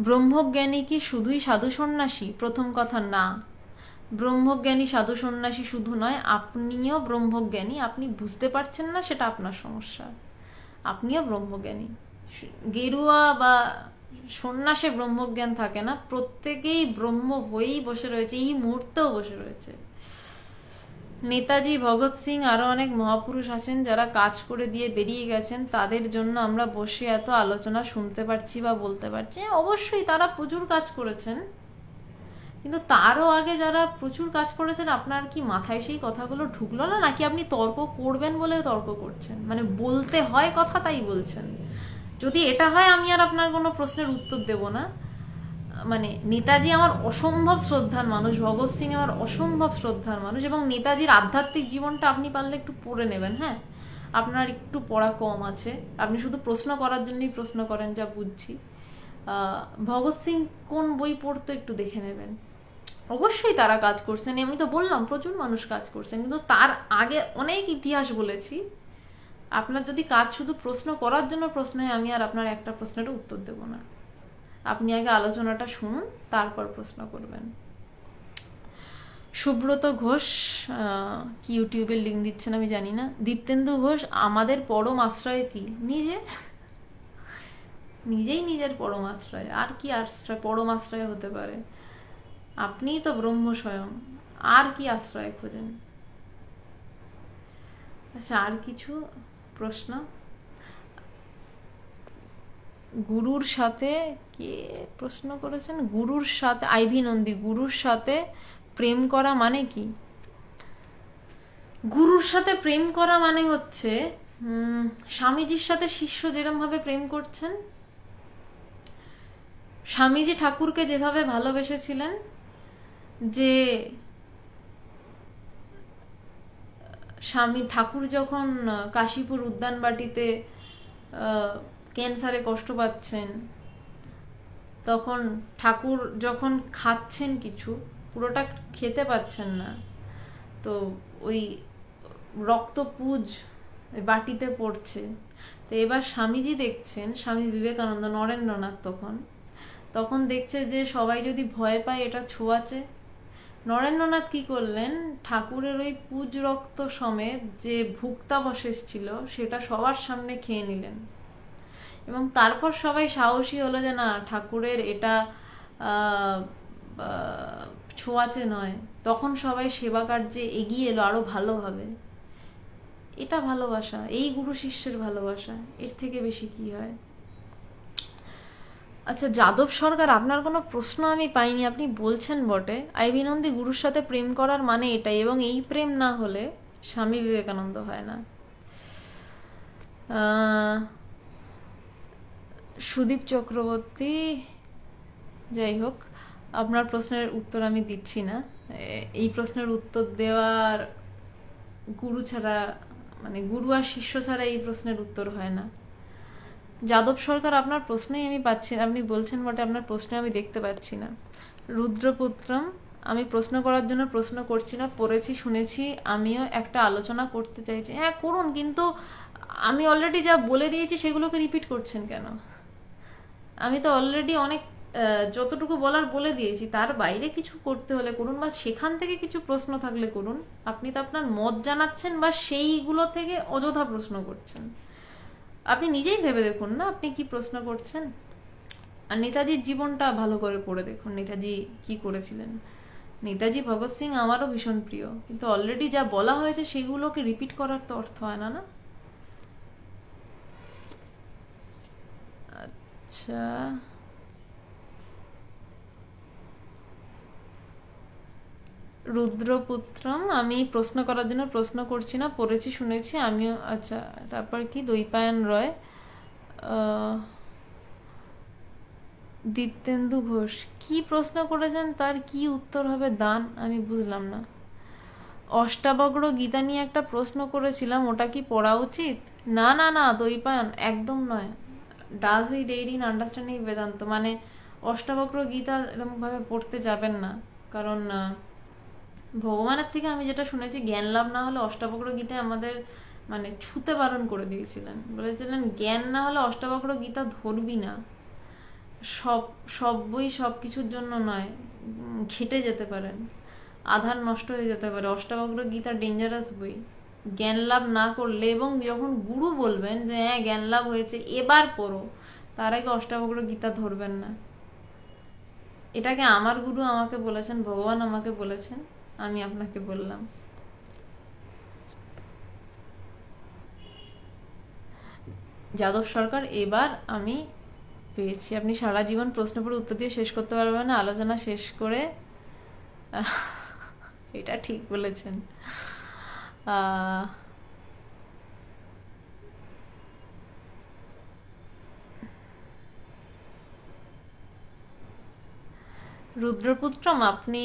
ব্রহ্মজ্ঞানী কি শুধুই সাধু সন্ন্যাসী? প্রথম কথা, না। ব্রহ্মজ্ঞানী সাধু সন্ন্যাসী শুধু নয়, আপনিও ব্রহ্মজ্ঞানী। আপনি বুঝতে পারছেন না, সেটা আপনার সমস্যা। আপনিও ব্রহ্মজ্ঞানী। গেরুয়া বা সন্ন্যাসে ব্রহ্মজ্ঞান থাকে না, প্রত্যেকেই ব্রহ্ম হয়েই বসে রয়েছে, এই মুহূর্তেও বসে রয়েছে। নেতাজি, ভগৎ সিং, আরো অনেক মহাপুরুষ আছেন যারা কাজ করে দিয়ে বেরিয়ে গেছেন, তাদের জন্য আমরা বসে এত আলোচনা শুনতে পারছি বা বলতে পারছি। অবশ্যই তারা প্রচুর কাজ করেছেন, কিন্তু তারও আগে যারা প্রচুর কাজ করেছেন, আপনার কি মাথায় সেই কথাগুলো ঢুকলো না? নাকি আপনি তর্ক করবেন বলে তর্ক করছেন, মানে বলতে হয় কথা তাই বলছেন? যদি এটা হয়, আমি আর আপনার কোনো প্রশ্নের উত্তর দেব না। মানে নেতাজি আমার অসম্ভব শ্রদ্ধার মানুষ, ভগৎ সিং আমার অসম্ভব শ্রদ্ধার মানুষ, এবং নেতাজির আধ্যাত্মিক জীবনটা আপনি পারলে একটু পড়ে নেবেন। হ্যাঁ, আপনার একটু পড়া কম আছে, আপনি শুধু প্রশ্ন করার জন্যই প্রশ্ন করেন, যা বুঝছি। ভগৎ সিং কোন বই পড়তো একটু দেখে নেবেন। অবশ্যই তারা কাজ করছেন, আমি তো বললাম প্রচুর মানুষ কাজ করছেন, কিন্তু তার আগে অনেক ইতিহাস বলেছি। আপনার যদি কাজ শুধু প্রশ্ন করার জন্য প্রশ্ন হয়, আমি আর আপনার একটা প্রশ্নেরও উত্তর দেব না। আপনি আগে আলোচনাটা শুনুন, তারপর প্রশ্ন করবেন। সুব্রত ঘোষ কি ইউটিউবের লিঙ্ক দিচ্ছেন আমি জানি না। দীপ্তেন্দু ঘোষ, আমাদের পরম আশ্রয় কি? নিজেই নিজের পরম আশ্রয়। আর কি আশ্রয়, পরম আশ্রয় হতে পারে? আপনিই তো ব্রহ্ম স্বয়ং, আর কি আশ্রয় খোঁজেন? আচ্ছা, আর কিছু প্রশ্ন? গুরুর সাথে কে প্রশ্ন করেছেন? গুরুর সাথে, আইভি নন্দী, গুরুর সাথে প্রেম করা মানে কি? গুরুর সাথে প্রেম করা মানে হচ্ছে স্বামীজির সাথে শিষ্য যেরকম ভাবে প্রেম করছেন। স্বামীজি ঠাকুরকে যেভাবে ভালোবেসেছিলেন, যে স্বামী ঠাকুর যখন কাশীপুর উদ্যানবাটিতে ক্যান্সারে কষ্ট পাচ্ছেন, তখন ঠাকুর যখন খাচ্ছেন কিছু, পুরোটা খেতে পাচ্ছেন না, তো ওই রক্তপুঁজ বাটিতে পড়ছে। তো এবার স্বামীজি দেখছেন, স্বামী বিবেকানন্দ, নরেন্দ্রনাথ তখন দেখছে যে সবাই যদি ভয় পায় এটা ছোঁয়াচে। নরেন্দ্রনাথ কি করলেন, ঠাকুরের ওই পুজ রক্ত সমেত যে ভুক্তাবশেষ ছিল সেটা সবার সামনে খেয়ে নিলেন, এবং তারপর সবাই সাহসী হলো যে না, ঠাকুরের এটা ছোঁয়াচে নয়। তখন সবাই সেবা কার্যে এগিয়ে এলো আরো ভালোভাবে। এটা ভালোবাসা, এই গুরু শিষ্যের ভালোবাসা, এর থেকে বেশি কি হয়? আচ্ছা, যাদব সরকার, আপনার কোনো প্রশ্ন আমি পাইনি, আপনি বলছেন বটে আইভি নন্দী গুরুর সাথে প্রেম করার মানে এটাই, এবং এই প্রেম না হলে স্বামী বিবেকানন্দ হয় না। সুদীপ চক্রবর্তী, যাই হোক, আপনার প্রশ্নের উত্তর আমি দিচ্ছি না। এই প্রশ্নের উত্তর দেওয়ার গুরু ছাড়া, মানে গুরু আর শিষ্য ছাড়া এই প্রশ্নের উত্তর হয় না। যাদব সরকার, আপনার প্রশ্নই আমি পাচ্ছি, আপনি বলছেন বটে, আপনার প্রশ্ন আমি দেখতে পাচ্ছি না। রুদ্রপুত্রম, আমি প্রশ্ন করার জন্য প্রশ্ন করছি না, পড়েছি শুনেছি, আমিও একটা আলোচনা করতে চাইছি। হ্যাঁ করুন, কিন্তু আমি অলরেডি যা বলে দিয়েছি সেগুলোকে রিপিট করছেন কেন? আমি তো অলরেডি অনেক যতটুকু বলার বলে দিয়েছি, তার বাইরে কিছু করতে হলে করুন, বা সেখান থেকে কিছু প্রশ্ন থাকলে করুন। আপনি তো আপনার মত জানাচ্ছেন, বা সেইগুলো থেকে অযথা প্রশ্ন করছেন। আপনি নিজেই ভেবে দেখুন না আপনি কি প্রশ্ন করছেন। আর নেতাজির জীবনটা ভালো করে পড়ে দেখুন, নেতাজি কি করেছিলেন। নেতাজি, ভগৎ সিং আমারও ভীষণ প্রিয়, কিন্তু অলরেডি যা বলা হয়েছে সেগুলোকে রিপিট করার তো অর্থ হয় না। আচ্ছা, রুদ্রপুত্রম, আমি প্রশ্ন করার জন্য প্রশ্ন করছি না, পড়েছি শুনেছি আমিও। আচ্ছা, তারপর কি? দৈপায়ন রয়, দীপ্তেন্দু ঘোষ কি প্রশ্ন করেছেন, তার কি উত্তর হবে দান, আমি বুঝলাম না। অষ্টাবক্র গীতা নিয়ে একটা প্রশ্ন করেছিলাম, ওটা কি পড়া উচিত? না না না দৈপায়ন, একদম নয়। Does it aid in understanding Vedanta, মানে অষ্টাবক্র গীতা এরকম ভাবে পড়তে যাবেন না। কারণ ভগবানের থেকে আমি যেটা শুনেছি, জ্ঞান লাভ না হলে অষ্টাবক্র গীতায় আমাদের মানে ছুতে বারণ করে দিয়েছিলেন, বলেছিলেন জ্ঞান না হলে অষ্টাবক্র গীতা ধরবি না। সব সব বই সব কিছুর জন্য নয়, ঘেটে যেতে পারেন, আধার নষ্ট হয়ে যেতে পারে। অষ্টাবক্র গীতা ডেঞ্জারাস বই, জ্ঞান লাভ না করলে, এবং যখন গুরু বলবেন যে হ্যাঁ জ্ঞান লাভ হয়েছে এবার পড়ো, তার আগে অষ্টাবক্র গীতা ধরবেন না। এটাকে আমার গুরু আমাকে বলেছেন, ভগবান আমাকে বলেছেন, আমি আপনাকে বললাম। যাদব সরকার, এবার আমি পেয়েছি। আপনি সারা জীবন প্রশ্ন পড়ে উত্তর দিয়ে শেষ করতে পারবেন না, আলোচনা শেষ করে। এটা ঠিক বলেছেন। রুদ্রপুত্রম, আপনি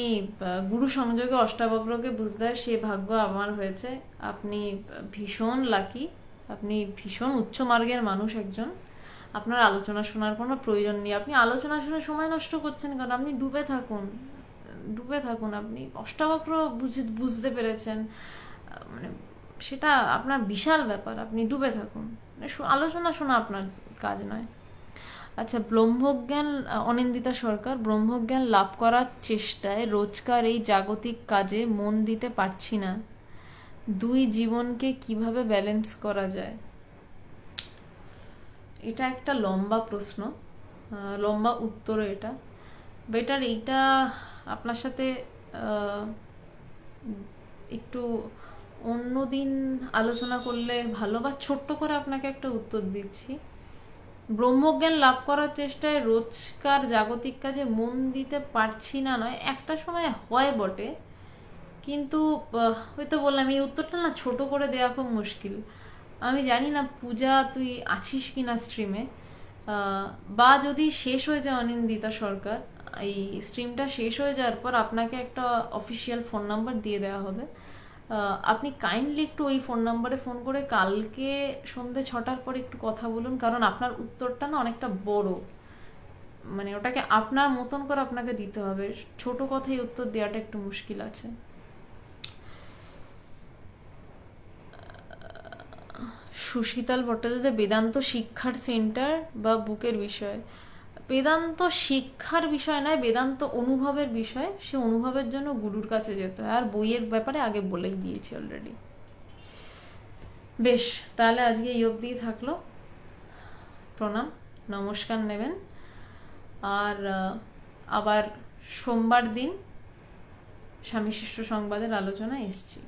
গুরু সংযোগে অষ্টাবক্রকে বুঝতে হয়, সে ভাগ্য আমার হয়েছে। আপনি ভীষণ লাকি, আপনি ভীষণ উচ্চ মার্গের মানুষ একজন। আপনার আলোচনা শোনার কোনো প্রয়োজন নেই, আপনি আলোচনা শুনে সময় নষ্ট করছেন কারণ আপনি ডুবে থাকুন, ডুবে থাকুন। আপনি অষ্টাবক্র বুঝতে পেরেছেন, মানে সেটা আপনার বিশাল ব্যাপার, আপনি ডুবে থাকুন, আলোচনা শোনা আপনার কাজ নয়। আচ্ছা, ব্রহ্মজ্ঞান, অনিন্দিতা সরকার, ব্রহ্মজ্ঞান লাভ করার চেষ্টায় রোজকার এই জাগতিক কাজে মন দিতে পারছি না, দুই জীবনকে কিভাবে ব্যালেন্স করা যায়? এটা একটা লম্বা প্রশ্ন, লম্বা উত্তর এটা। বেটার এইটা আপনার সাথে একটু অন্যদিন আলোচনা করলে ভালো, বা ছোট্ট করে আপনাকে একটা উত্তর দিচ্ছি। ব্রহ্মজ্ঞান লাভ করার চেষ্টায় রোজকার জাগতিক কাজে মন দিতে পারছি না নয়, একটা সময় হয় বটে, কিন্তু ওই তো বললাম এই উত্তরটা না ছোট করে দেওয়া খুব মুশকিল। আমি জানি না পূজা তুই আছিস কিনা স্ট্রিমে, বা যদি শেষ হয়ে যায় অনিন্দিতা সরকার, এই স্ট্রিমটা শেষ হয়ে যাওয়ার পর আপনাকে একটা অফিসিয়াল ফোন নাম্বার দিয়ে দেওয়া হবে, আপনি কাইন্ডলি একটু ওই ফোন নাম্বারে ফোন করে কালকে সন্ধ্যে 6টার পর একটু কথা বলুন, কারণ আপনার উত্তরটা না অনেকটা বড়, মানে ওটাকে আপনার মতন করে আপনাকে দিতে হবে, ছোট কথাই উত্তর দেওয়াটা একটু মুশকিল আছে। সুশীতল ভট্টাচার্য, বেদান্ত শিক্ষার সেন্টার বা বুকের বিষয়? বেদান্ত শিক্ষার বিষয় নয়, বেদান্ত অনুভবের বিষয়। সে অনুভবের জন্য গুরুর কাছে যেতে হয়, আর বইয়ের ব্যাপারে আগে বলেই দিয়েছি অলরেডি। বেশ, তাহলে আজকে এই অবধিই থাকলো। প্রণাম, নমস্কার নেবেন, আর আবার সোমবার দিন স্বামী শিষ্য সংবাদের আলোচনায় এসছি।